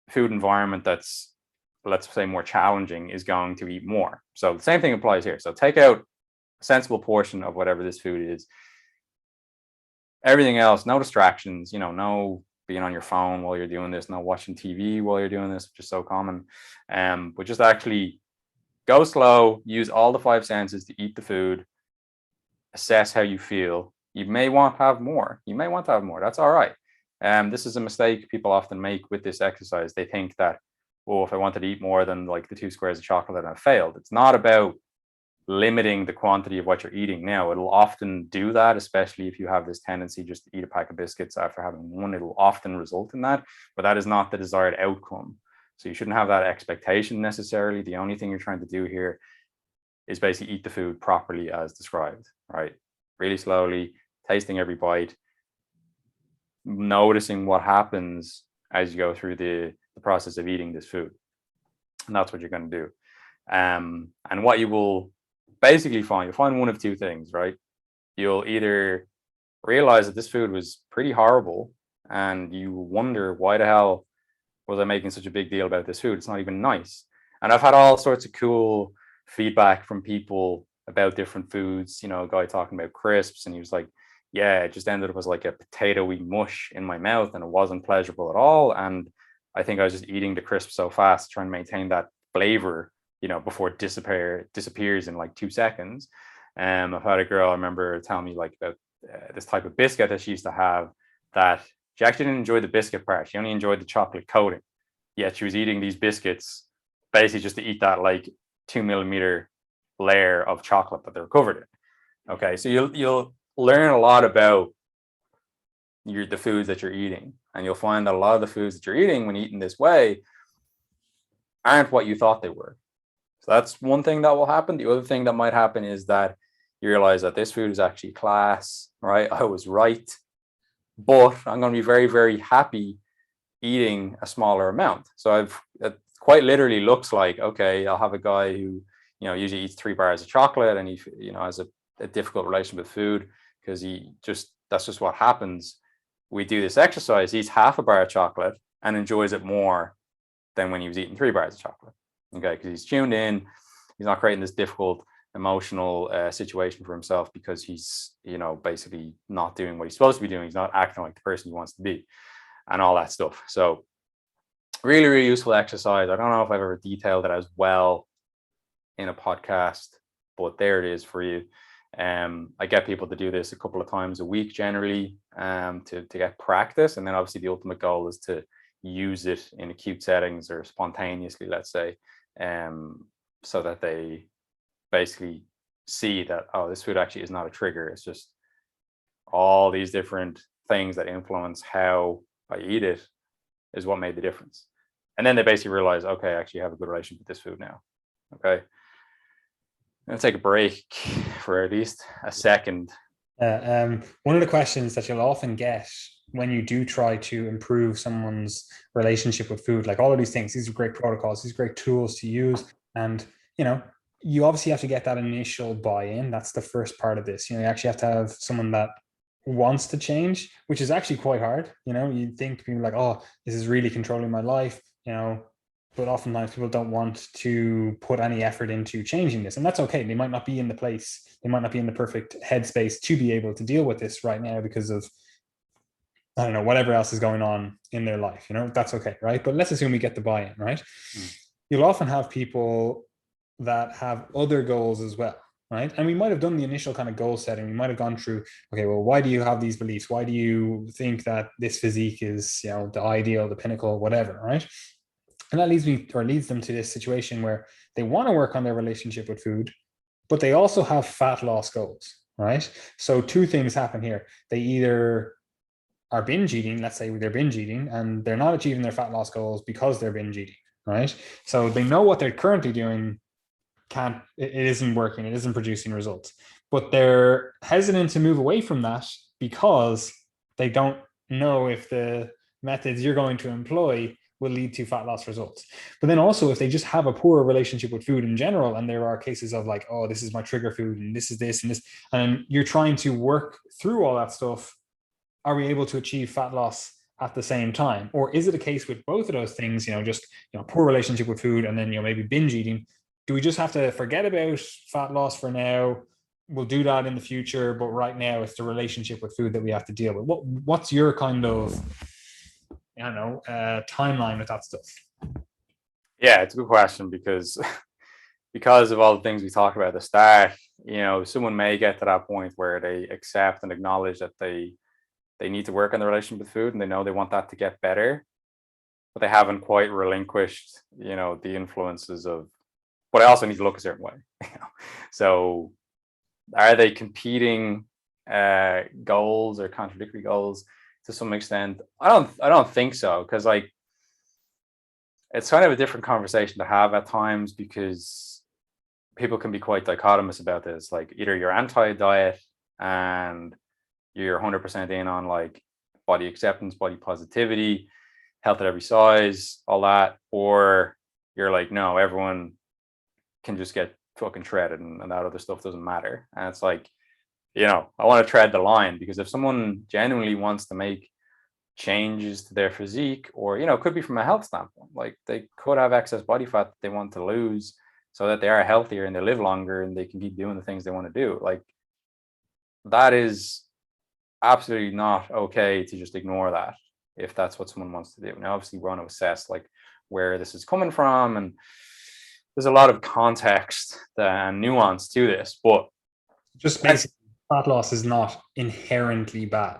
food environment that's, let's say, more challenging is going to eat more. So the same thing applies here. So take out a sensible portion of whatever this food is. Everything else, no distractions, no being on your phone while you're doing this, no watching TV while you're doing this, which is so common. But just actually go slow, use all the five senses to eat the food, assess how you feel. You may want to have more. That's all right. This is a mistake people often make with this exercise. They think that, if I wanted to eat more than like the 2 squares of chocolate, I failed. It's not about limiting the quantity of what you're eating. Now, it'll often do that, especially if you have this tendency just to eat a pack of biscuits after having one. It'll often result in that, but that is not the desired outcome. So you shouldn't have that expectation necessarily. The only thing you're trying to do here is basically eat the food properly as described, right? Really slowly, tasting every bite, noticing what happens as you go through the process of eating this food. And that's what you're going to do. And what you will basically find, you'll find one of two things, right? You'll either realize that this food was pretty horrible and you wonder, why the hell was I making such a big deal about this food? It's not even nice. And I've had all sorts of cool feedback from people about different foods. A guy talking about crisps, and he was like, yeah, it just ended up as like a potatoey mush in my mouth and it wasn't pleasurable at all. And I think I was just eating the crisp so fast, trying to maintain that flavor, before it disappears in like 2 seconds. I've had a girl, I remember, telling me like about this type of biscuit that she used to have, that she actually didn't enjoy the biscuit part. She only enjoyed the chocolate coating. Yet she was eating these biscuits basically just to eat that like 2 millimeter layer of chocolate that they're covered in. Okay, so you'll learn a lot about the foods that you're eating, and you'll find that a lot of the foods that you're eating when eaten this way aren't what you thought they were. So that's one thing that will happen. The other thing that might happen is that you realize that this food is actually class, right? I was right, but I'm going to be very, very happy eating a smaller amount. So it quite literally looks like, okay, I'll have a guy who, usually eats 3 bars of chocolate, and he, has a difficult relation with food because that's just what happens. We do this exercise, he eats half a bar of chocolate and enjoys it more than when he was eating 3 bars of chocolate. Okay, because he's tuned in, he's not creating this difficult emotional situation for himself because he's, basically not doing what he's supposed to be doing. He's not acting like the person he wants to be, and all that stuff. So really, really useful exercise. I don't know if I've ever detailed it as well in a podcast, but there it is for you. I get people to do this a couple of times a week generally, to get practice. And then obviously the ultimate goal is to use it in acute settings or spontaneously, let's say, so that they basically see that, oh, this food actually is not a trigger. It's just all these different things that influence how I eat it is what made the difference. And then they basically realize, okay, I actually have a good relationship with this food now. Okay. I'm going to take a break for at least a second. One of the questions that you'll often get when you do try to improve someone's relationship with food, like all of these things, these are great protocols, these are great tools to use. And, you obviously have to get that initial buy-in. That's the first part of this. You actually have to have someone that wants to change, which is actually quite hard. You'd think people like, oh, this is really controlling my life, but oftentimes people don't want to put any effort into changing this. And that's okay. They might not be in the place, they might not be in the perfect headspace to be able to deal with this right now because of, I don't know, whatever else is going on in their life. That's okay, right? But let's assume we get the buy-in, right? You'll often have people that have other goals as well, right? And we might have done the initial kind of goal setting. We might have gone through, okay, well, why do you have these beliefs? Why do you think that this physique is, the ideal, the pinnacle, whatever, right? And that leads them to this situation where they want to work on their relationship with food, but they also have fat loss goals, right? So two things happen here. They either are binge eating, let's say they're binge eating, and they're not achieving their fat loss goals because they're binge eating, right? So they know what they're currently doing it isn't working, it isn't producing results, but they're hesitant to move away from that because they don't know if the methods you're going to employ will lead to fat loss results. But then also, if they just have a poor relationship with food in general, and there are cases of like, oh, this is my trigger food, and this is this and this, and you're trying to work through all that stuff, are we able to achieve fat loss at the same time? Or is it a case with both of those things, just poor relationship with food and then maybe binge eating? Do we just have to forget about fat loss for now? We'll do that in the future, but right now it's the relationship with food that we have to deal with. What's your kind of, timeline with that stuff? Yeah, it's a good question because of all the things we talked about at the start, someone may get to that point where they accept and acknowledge that they need to work on the relationship with food and they know they want that to get better, but they haven't quite relinquished, the influences of, but I also need to look a certain way. So are they competing goals or contradictory goals to some extent? I don't think so, because like it's kind of a different conversation to have at times, because people can be quite dichotomous about this. Like either you're anti-diet and you're 100% in on like body acceptance, body positivity, health at every size, all that, or you're like, no, everyone can just get fucking shredded and that other stuff doesn't matter. And it's like, I want to tread the line, because if someone genuinely wants to make changes to their physique, or it could be from a health standpoint, like they could have excess body fat that they want to lose so that they are healthier and they live longer and they can keep doing the things they want to do, like that is absolutely not okay to just ignore that if that's what someone wants to do. Now obviously we want to assess like where this is coming from, and there's a lot of context and nuance to this, but just basically fat loss is not inherently bad.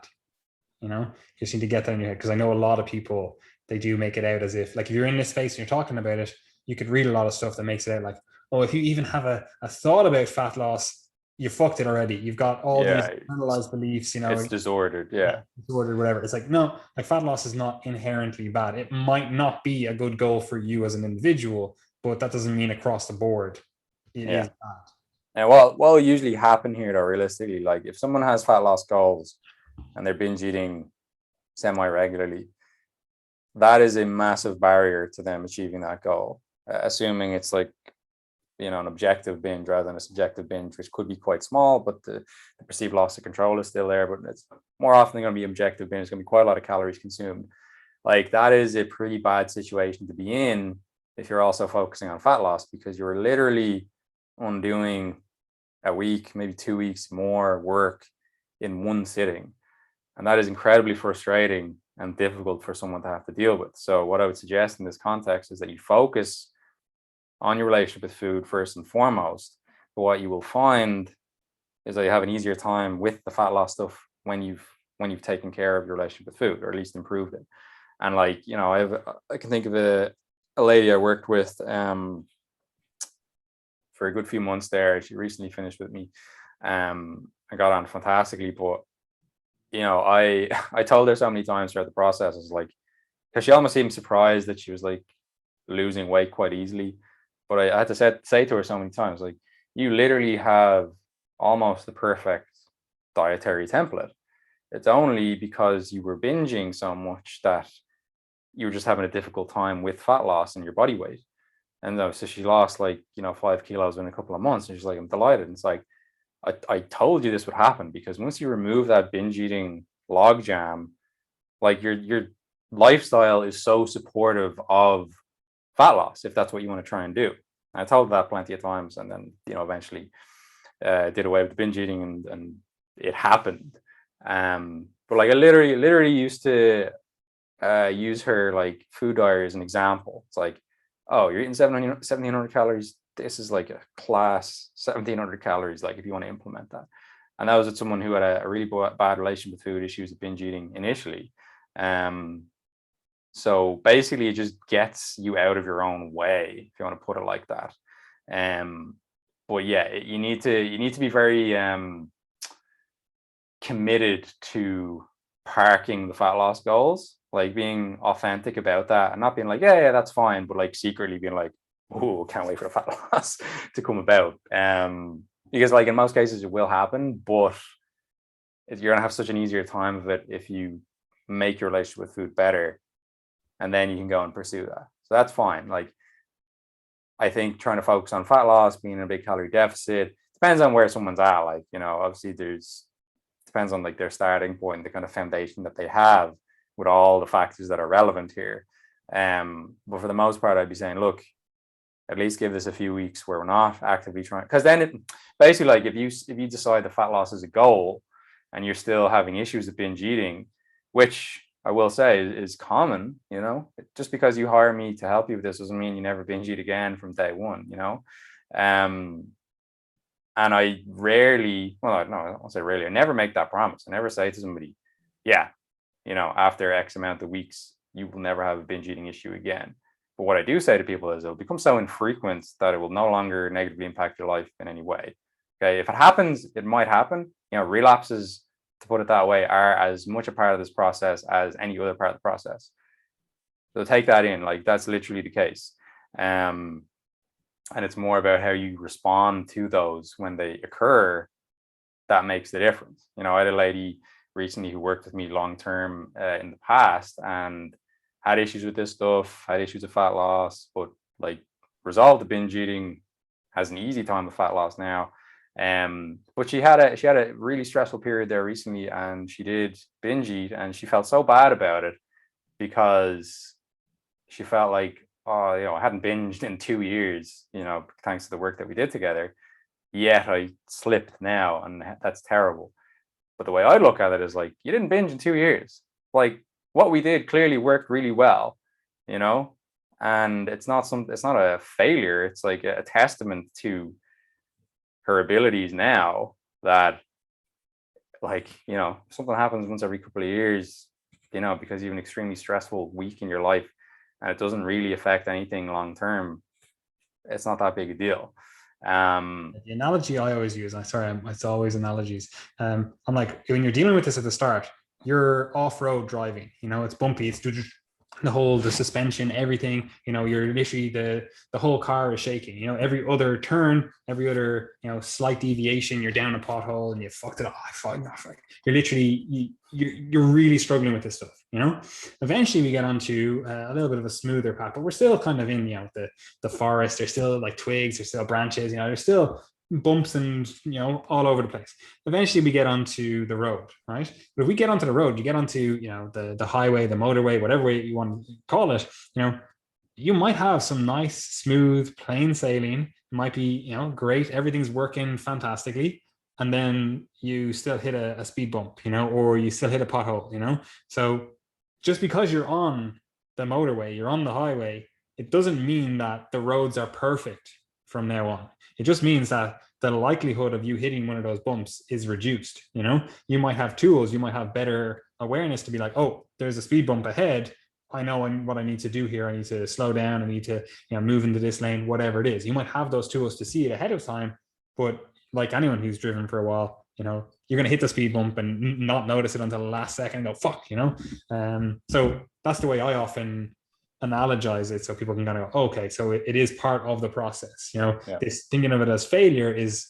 You just need to get that in your head, because I know a lot of people, they do make it out as if, like, if you're in this space and you're talking about it, you could read a lot of stuff that makes it out like, oh, if you even have a thought about fat loss, you fucked it already. You've got all these internalized beliefs, it's disordered. Disordered, whatever. It's like, no, like fat loss is not inherently bad. It might not be a good goal for you as an individual, but that doesn't mean across the board it is bad. And what will usually happen here, though, realistically, like if someone has fat loss goals and they're binge eating semi-regularly, that is a massive barrier to them achieving that goal, assuming it's like, an objective binge rather than a subjective binge, which could be quite small, but the perceived loss of control is still there. But it's more often going to be objective binge. It's going to be quite a lot of calories consumed. Like that is a pretty bad situation to be in if you're also focusing on fat loss, because you're literally undoing a week, maybe 2 weeks more work in one sitting. And that is incredibly frustrating and difficult for someone to have to deal with. So what I would suggest in this context is that you focus on your relationship with food first and foremost. But what you will find is that you have an easier time with the fat loss stuff when you've taken care of your relationship with food, or at least improved it. And like, I can think of a lady I worked with for a good few months there. She recently finished with me. I got on fantastically, but I told her so many times throughout the process, I was like, because she almost seemed surprised that she was like losing weight quite easily. But I had to say to her so many times, like, you literally have almost the perfect dietary template. It's only because you were binging so much that you were just having a difficult time with fat loss and your body weight. And so she lost like, 5 kilos in a couple of months. And she's like, I'm delighted. And it's like, I told you this would happen, because once you remove that binge eating logjam, like your lifestyle is so supportive of fat loss, if that's what you want to try and do. And I told her that plenty of times, and then eventually did away with the binge eating, and it happened. But like I literally used to use her like food diary as an example. It's like, oh, you're eating 1700 calories. This is like a class 1700 calories, like if you want to implement that. And that was with someone who had a really bad relation with food, issues with binge eating initially. So basically it just gets you out of your own way, if you want to put it like that. But yeah, you need to be very committed to parking the fat loss goals, like being authentic about that, and not being like, yeah, that's fine, but like secretly being like, oh, can't wait for the fat loss to come about. Because like in most cases it will happen, but you're gonna have such an easier time of it if you make your relationship with food better, and then you can go and pursue that. So that's fine. Like, I think trying to focus on fat loss, being in a big calorie deficit, depends on where someone's at. Like, obviously depends on like their starting point, the kind of foundation that they have with all the factors that are relevant here. But for the most part, I'd be saying, look, at least give this a few weeks where we're not actively trying, because then it basically, like if you decide the fat loss is a goal and you're still having issues with binge eating, which I will say is common, just because you hire me to help you with this doesn't mean you never binge eat again from day one, and I rarely, well, no, I won't say rarely, I never make that promise. I never say to somebody, yeah, after X amount of weeks, you will never have a binge eating issue again. But what I do say to people is it'll become so infrequent that it will no longer negatively impact your life in any way. Okay. If it happens, it might happen. Relapses, to put it that way, are as much a part of this process as any other part of the process. So take that in, like that's literally the case. And it's more about how you respond to those when they occur that makes the difference. I had a lady recently who worked with me long term in the past and had issues with this stuff, had issues with fat loss, but like resolved the binge eating, has an easy time with fat loss now. But she had a really stressful period there recently, and she did binge eat, and she felt so bad about it because she felt like, oh, I hadn't binged in 2 years, thanks to the work that we did together. Yet I slipped now, and that's terrible. But the way I look at it is like, you didn't binge in 2 years. Like, what we did clearly worked really well, and it's not a failure. It's like a testament to her abilities now that, like, something happens once every couple of years, because you have an extremely stressful week in your life and it doesn't really affect anything long term. It's not that big a deal. The analogy I always use, it's always analogies. I'm like, when you're dealing with this at the start, you're off-road driving, it's bumpy, it's the suspension, everything, you're literally the whole car is shaking, every other turn, every other, slight deviation, you're down a pothole and you fucked it off. You're literally, you're really struggling with this stuff, Eventually we get onto a little bit of a smoother path, but we're still kind of in, the forest. There's still like twigs, there's still branches, there's still bumps and all over the place. Eventually we get onto the road, right? But if we get onto the road, you get onto the highway, the motorway, whatever way you want to call it, you might have some nice smooth plain sailing. It might be great, everything's working fantastically, and then you still hit a speed bump, or you still hit a pothole, so just because you're on the motorway, you're on the highway, it doesn't mean that the roads are perfect from now on. It just means that the likelihood of you hitting one of those bumps is reduced. You might have tools, you might have better awareness to be like, oh, there's a speed bump ahead. I know what I need to do here. I need to slow down. I need to move into this lane, whatever it is. You might have those tools to see it ahead of time, but like anyone who's driven for a while, you're going to hit the speed bump and not notice it until the last second and go, fuck, So that's the way I often analogize it, so people can kind of go, okay, so it is part of the process. Yeah. This thinking of it as failure is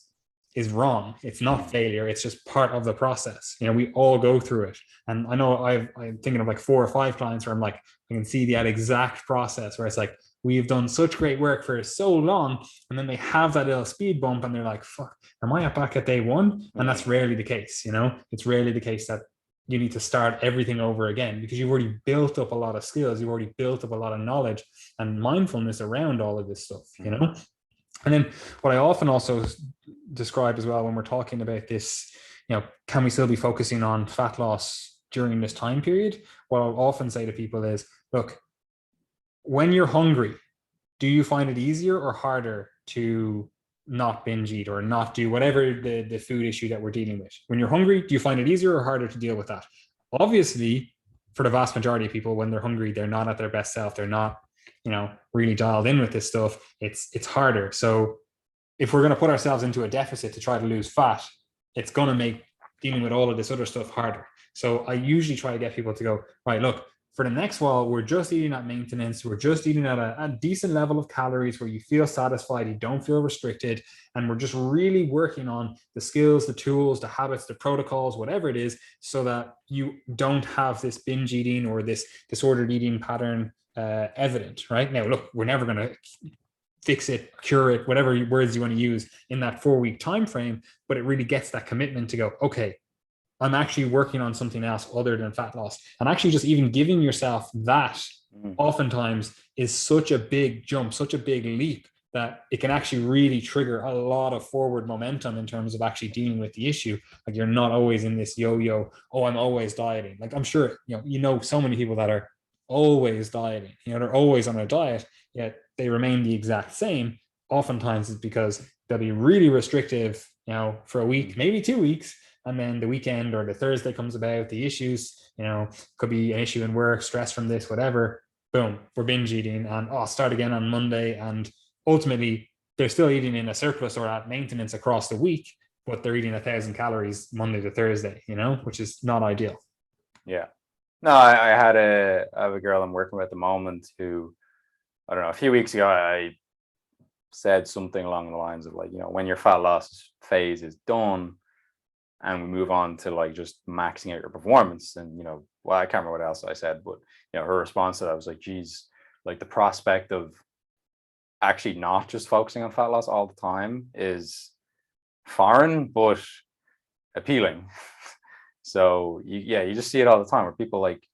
is wrong. It's not failure. It's just part of the process. You know, we all go through it. And I know I'm thinking of like 4 or 5 clients where I'm like, I can see that exact process where it's like, we've done such great work for so long. And then they have that little speed bump and they're like, fuck, am I back at day one? And that's rarely the case. You know, it's rarely the case that you need to start everything over again because you've already built up a lot of skills. You've already built up a lot of knowledge and mindfulness around all of this stuff, you know? And then what I often also describe as well when we're talking about this, you know, can we still be focusing on fat loss during this time period? What I'll often say to people is, look, when you're hungry, do you find it easier or harder to not binge eat or not do whatever the food issue that we're dealing with? When you're hungry, do you find it easier or harder to deal with that? Obviously, for the vast majority of people, when they're hungry, they're not at their best self. They're not, you know, really dialed in with this stuff. It's harder. So if we're going to put ourselves into a deficit to try to lose fat, it's going to make dealing with all of this other stuff harder. So I usually try to get people to go, right, look, for the next while, we're just eating at maintenance. We're just eating at a decent level of calories where you feel satisfied, you don't feel restricted. And we're just really working on the skills, the tools, the habits, the protocols, whatever it is, so that you don't have this binge eating or this disordered eating pattern evident, right? Now, look, we're never going to fix it, cure it, whatever words you want to use in that 4-week time frame, but it really gets that commitment to go, okay, I'm actually working on something else other than fat loss. And actually just even giving yourself that oftentimes is such a big jump, such a big leap that it can actually really trigger a lot of forward momentum in terms of actually dealing with the issue. Like you're not always in this yo-yo, oh, I'm always dieting. Like I'm sure, you know so many people that are always dieting, they're always on a diet, yet they remain the exact same. Oftentimes it's because they'll be really restrictive, for a week, maybe 2 weeks. And then the weekend or the Thursday comes about, the issues, could be an issue in work, stress from this, whatever. Boom, we're binge eating and I'll start again on Monday. And ultimately, they're still eating in a surplus or at maintenance across the week, but they're eating 1,000 calories Monday to Thursday, which is not ideal. Yeah. No, I have a girl I'm working with at the moment who, I don't know, a few weeks ago, I said something along the lines of like, when your fat loss phase is done, and we move on to like just maxing out your performance. And, well, I can't remember what else I said, but, her response to that was like, geez, like the prospect of actually not just focusing on fat loss all the time is foreign, but appealing. So you just see it all the time where people like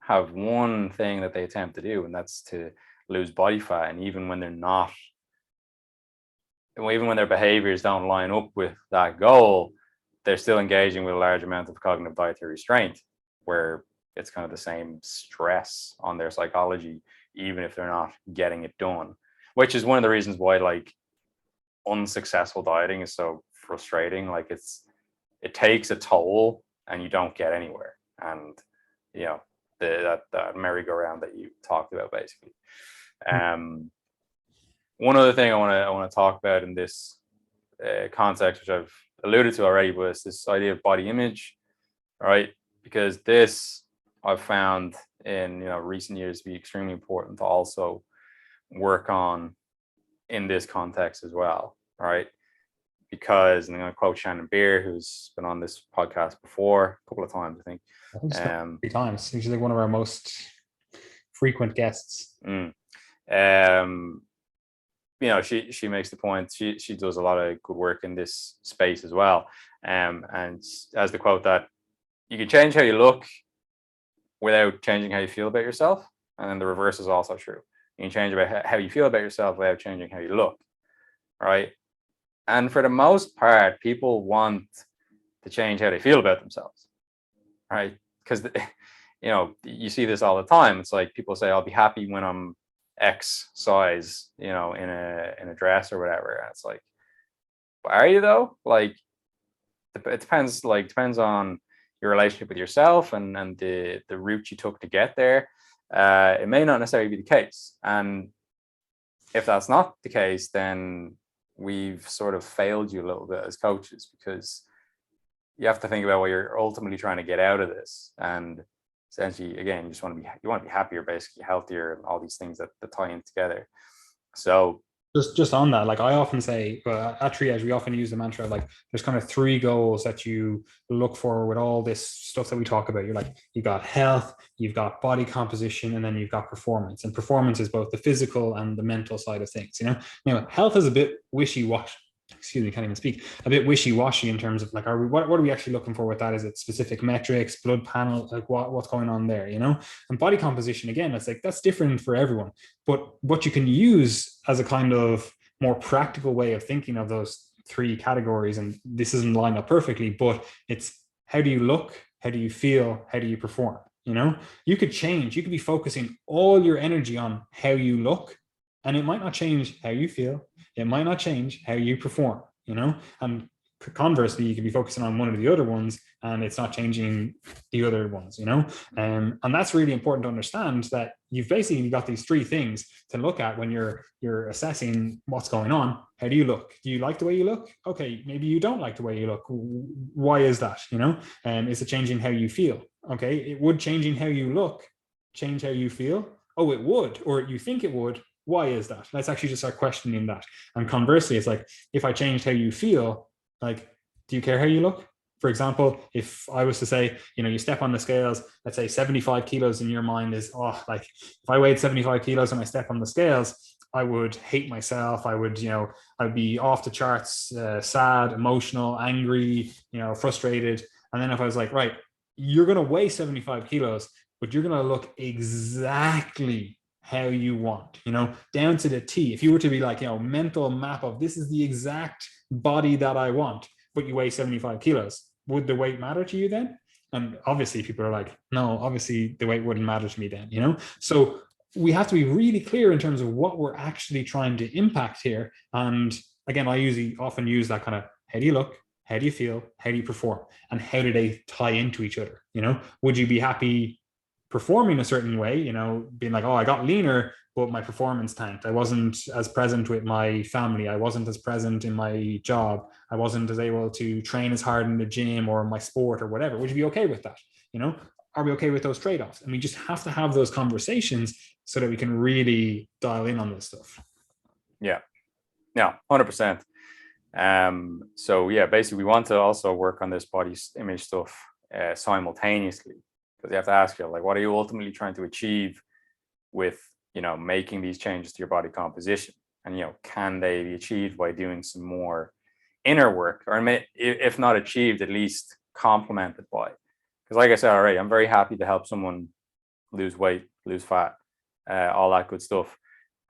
have one thing that they attempt to do, and that's to lose body fat. And even when their behaviors don't line up with that goal, they're still engaging with a large amount of cognitive dietary restraint, where it's kind of the same stress on their psychology, even if they're not getting it done, which is one of the reasons why like unsuccessful dieting is so frustrating. Like it takes a toll and you don't get anywhere. And, that merry-go-round that you talked about, basically. One other thing I want to talk about in this context, which I've alluded to already, but it's this idea of body image, right? Because this I've found in recent years to be extremely important to also work on in this context as well, right? Because, and I'm going to quote Shannon Beer, who's been on this podcast before a couple of times, I think. 3 times. She's like one of our most frequent guests. She makes the point. She does a lot of good work in this space as well. And as the quote that you can change how you look without changing how you feel about yourself. And then the reverse is also true. You can change about how you feel about yourself without changing how you look, right? And for the most part, people want to change how they feel about themselves, right? Because you see this all the time. It's like people say, I'll be happy when I'm X size, in a dress or whatever. And it's like, are you though? Like, it depends on your relationship with yourself and the route you took to get there. It may not necessarily be the case. And if that's not the case, then we've sort of failed you a little bit as coaches, because you have to think about what you're ultimately trying to get out of this. And essentially, again, you want to be happier, basically healthier, and all these things that tie in together. So Just on that, like I often say, at Triage, we often use the mantra of like there's kind of three goals that you look for with all this stuff that we talk about. You're like, you got health, you've got body composition, and then you've got performance. And performance is both the physical and the mental side of things. Health is a bit wishy-washy. Excuse me, can't even speak. A bit wishy-washy in terms of like, what are we actually looking for with that? Is it specific metrics, blood panel, like what's going on there? And body composition, again, it's like that's different for everyone. But what you can use as a kind of more practical way of thinking of those three categories, and this isn't lined up perfectly, but it's how do you look, how do you feel, how do you perform? You could change, you could be focusing all your energy on how you look, and it might not change how you feel, it might not change how you perform, and conversely, you could be focusing on one of the other ones and it's not changing the other ones, and that's really important to understand, that you've basically got these three things to look at when you're assessing what's going on. How do you look? Do you like the way you look? Okay, maybe you don't like the way you look. Why is that? Is it changing how you feel? Okay, it would changing how you look change how you feel? Oh, it would, or you think it would. Why is that? Let's actually just start questioning that. And conversely, it's like, if I changed how you feel, like, do you care how you look? For example, if I was to say, you step on the scales, let's say 75 kilos in your mind is, like if I weighed 75 kilos and I step on the scales, I would hate myself. I would, I'd be off the charts, sad, emotional, angry, frustrated. And then if I was like, right, you're going to weigh 75 kilos, but you're going to look exactly how you want, down to the T. If you were to be like, mental map of this is the exact body that I want, but you weigh 75 kilos, would the weight matter to you then? And obviously people are like, no, obviously the weight wouldn't matter to me then, So we have to be really clear in terms of what we're actually trying to impact here. And again, I often use that kind of, how do you look? How do you feel? How do you perform? And how do they tie into each other? Would you be happy performing a certain way, being like, oh, I got leaner, but my performance tanked. I wasn't as present with my family. I wasn't as present in my job. I wasn't as able to train as hard in the gym or my sport or whatever. Would you be okay with that? Are we okay with those trade-offs? And we just have to have those conversations so that we can really dial in on this stuff. Yeah, 100%. So yeah, basically we want to also work on this body image stuff simultaneously, because you have to ask you, like, what are you ultimately trying to achieve with, making these changes to your body composition? And, can they be achieved by doing some more inner work, or if not achieved, at least complemented by? Because like I said already, I'm very happy to help someone lose weight, lose fat, all that good stuff.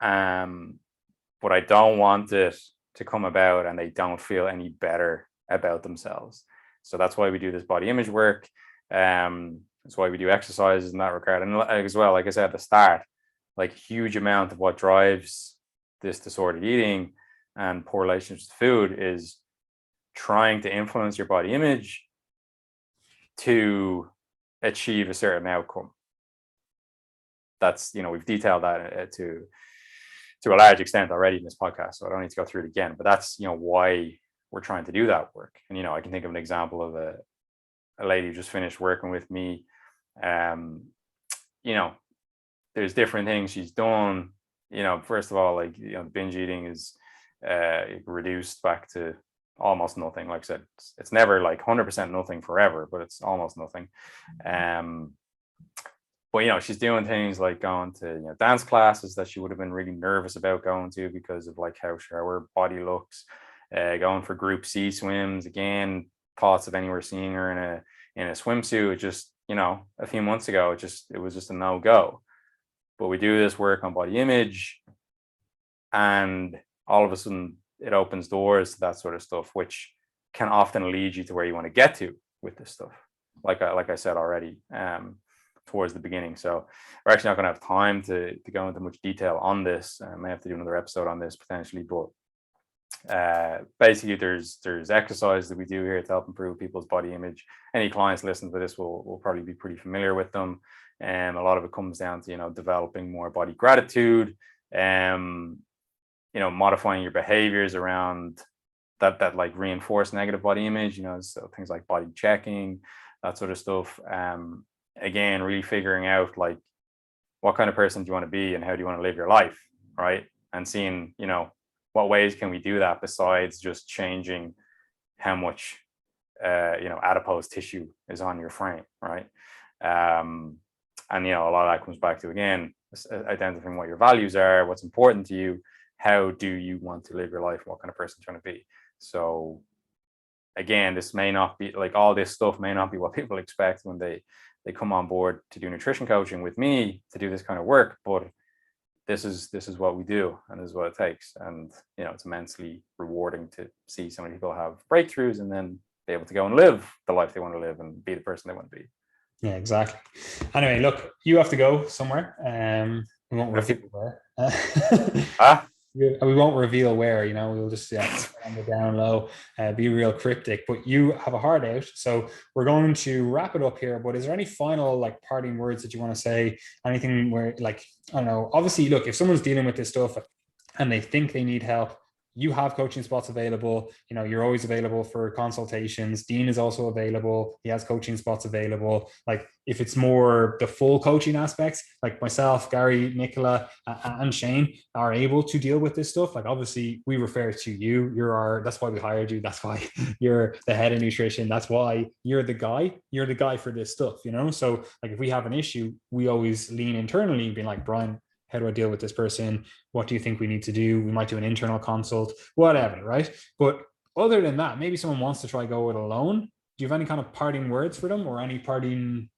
But I don't want it to come about and they don't feel any better about themselves. So that's why we do this body image work. That's why we do exercises in that regard. And as well, like I said at the start, like huge amount of what drives this disordered eating and poor relationships with food is trying to influence your body image to achieve a certain outcome. That's, we've detailed that to a large extent already in this podcast, so I don't need to go through it again. But that's, why we're trying to do that work. And, I can think of an example of a lady who just finished working with me. There's different things she's done. First of all, like, binge eating is reduced back to almost nothing. Like I said, it's never like 100% nothing forever, but it's almost nothing. But she's doing things like going to dance classes that she would have been really nervous about going to because of like how her body looks. Going for group C swims, again, thoughts of anywhere seeing her in a swimsuit. It just, a few months ago, it was just a no-go. But we do this work on body image, and all of a sudden it opens doors to that sort of stuff, which can often lead you to where you want to get to with this stuff. Like I said already, towards the beginning. So we're actually not going to have time to go into much detail on this. I may have to do another episode on this potentially, but basically there's exercises that we do here to help improve people's body image. Any clients listening to this will probably be pretty familiar with them. And a lot of it comes down to, developing more body gratitude, modifying your behaviors around that like reinforce negative body image, so things like body checking, that sort of stuff. Again, really figuring out like what kind of person do you want to be and how do you want to live your life, right? And seeing, what ways can we do that besides just changing how much adipose tissue is on your frame, right? And a lot of that comes back to, again, identifying what your values are, what's important to you, how do you want to live your life, what kind of person you're trying to be. So again, this may not be like, all this stuff may not be what people expect when they come on board to do nutrition coaching with me to do this kind of work, but this is what we do, and this is what it takes. And it's immensely rewarding to see so many people have breakthroughs and then be able to go and live the life they want to live and be the person they want to be. Yeah, exactly. Anyway, look, you have to go somewhere. We won't reveal where. We won't reveal where. We'll just on the down low, be real cryptic. But you have a hard out, so we're going to wrap it up here. But is there any final parting words that you want to say? Anything where I don't know. Obviously, look, if someone's dealing with this stuff and they think they need help, you have coaching spots available. You're always available for consultations. Dean is also available. He has coaching spots available. If it's more the full coaching aspects, like myself, Gary, Nicola, and Shane are able to deal with this stuff. Obviously we refer to you. That's why we hired you. That's why you're the head of nutrition. That's why you're the guy for this stuff, So if we have an issue, we always lean internally and be like, Brian, how do I deal with this person? What do you think we need to do? We might do an internal consult, whatever, right? But other than that, maybe someone wants to try go it alone. Do you have any kind of parting words for them or any parting,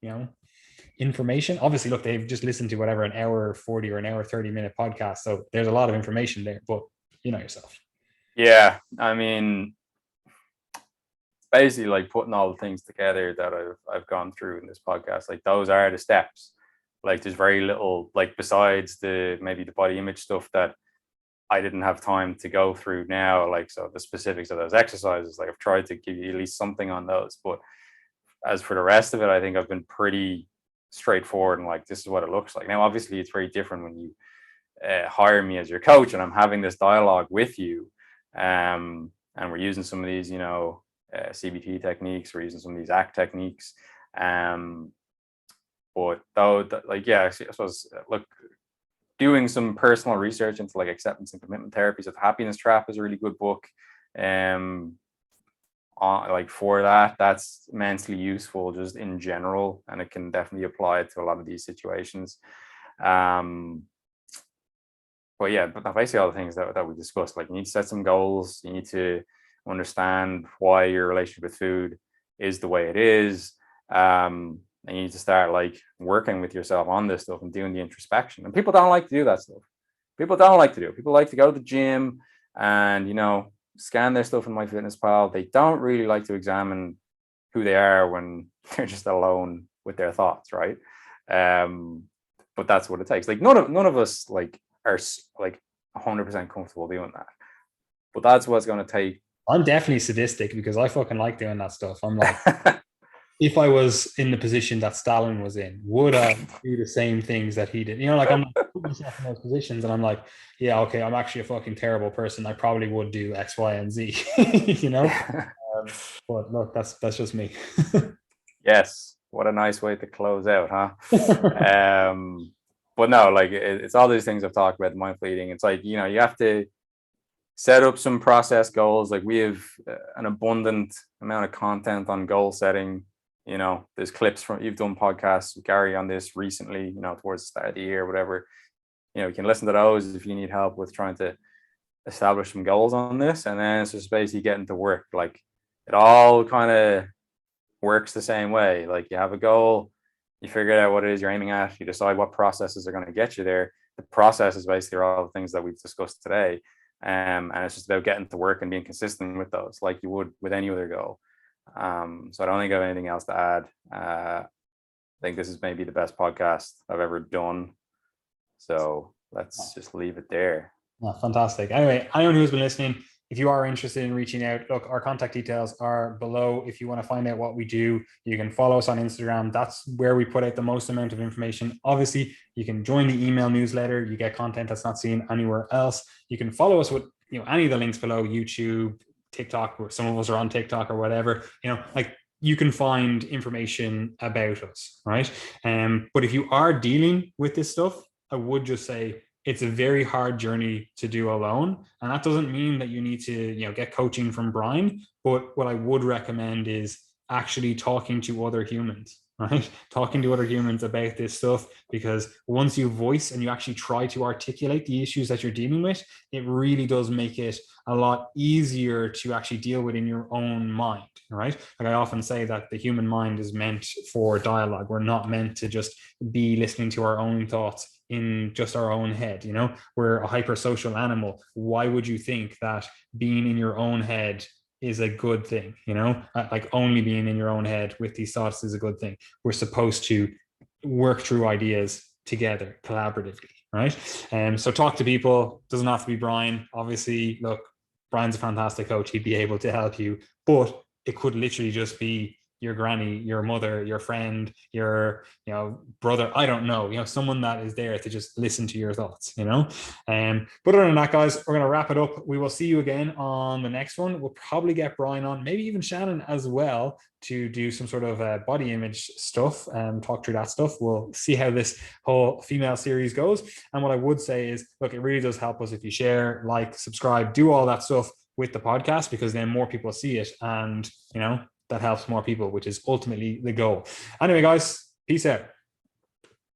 information? Obviously, look, they've just listened to whatever, an hour 40 or an hour 30-minute podcast. So there's a lot of information there, but you know yourself. Yeah. I mean, basically putting all the things together that I've gone through in this podcast. Those are the steps. There's very little, besides maybe the body image stuff that I didn't have time to go through now. So the specifics of those exercises, I've tried to give you at least something on those. But as for the rest of it, I think I've been pretty straightforward and this is what it looks like. Now, obviously, it's very different when you hire me as your coach and I'm having this dialogue with you. And we're using some of these, CBT techniques, we're using some of these ACT techniques. But though, I suppose, doing some personal research into acceptance and commitment therapies. The Happiness Trap is a really good book. For that's immensely useful just in general, and it can definitely apply to a lot of these situations. But basically all the things that we discussed. You need to set some goals. You need to understand why your relationship with food is the way it is. And you need to start working with yourself on this stuff and doing the introspection. And people don't like to do that stuff. People don't like to do it. People like to go to the gym and, scan their stuff in MyFitnessPal. They don't really like to examine who they are when they're just alone with their thoughts, right? But that's what it takes. None of us are 100% comfortable doing that. But that's what's going to take. I'm definitely sadistic because I fucking like doing that stuff. I'm if I was in the position that Stalin was in, would I do the same things that he did? I'm putting myself in those positions and I'm yeah, okay, I'm actually a fucking terrible person. I probably would do X, Y, and Z, but look, that's just me. Yes. What a nice way to close out, huh? But no, it's all these things I've talked about, mindful eating. It's you have to set up some process goals. We have an abundant amount of content on goal setting. There's clips from, you've done podcasts with Gary on this recently, towards the start of the year, whatever. You can listen to those if you need help with trying to establish some goals on this. And then it's just basically getting to work. It all kind of works the same way. You have a goal, you figure out what it is you're aiming at, you decide what processes are going to get you there. The process is basically all the things that we've discussed today. And it's just about getting to work and being consistent with those, like you would with any other goal. So I don't think I have anything else to add. I think this is maybe the best podcast I've ever done. So let's just leave it there. Oh, fantastic. Anyway, anyone who's been listening, if you are interested in reaching out, look, our contact details are below. If you want to find out what we do, you can follow us on Instagram. That's where we put out the most amount of information. Obviously, you can join the email newsletter. You get content that's not seen anywhere else. You can follow us with any of the links below, YouTube, TikTok, or some of us are on TikTok or whatever. You can find information about us, right? But if you are dealing with this stuff, I would just say, it's a very hard journey to do alone. And that doesn't mean that you need to, get coaching from Brian. But what I would recommend is actually talking to other humans, right? Talking to other humans about this stuff, because once you voice and you actually try to articulate the issues that you're dealing with, it really does make it a lot easier to actually deal with in your own mind, right? Like I often say that the human mind is meant for dialogue. We're not meant to just be listening to our own thoughts in just our own head. We're a hypersocial animal. Why would you think that being in your own head is a good thing? Like only being in your own head with these thoughts is a good thing. We're supposed to work through ideas together collaboratively, right? So talk to people. Doesn't have to be Brian. Obviously, look, Brian's a fantastic coach. He'd be able to help you, but it could literally just be your granny, your mother, your friend, your brother. I don't know, someone that is there to just listen to your thoughts. But other than that, guys, we're gonna wrap it up. We will see you again on the next one. We'll probably get Brian on, maybe even Shannon as well, to do some sort of body image stuff and talk through that stuff. We'll see how this whole female series goes. And what I would say is, look, it really does help us if you share, like, subscribe, do all that stuff with the podcast, because then more people see it, and that helps more people, which is ultimately the goal. Anyway, guys, peace out.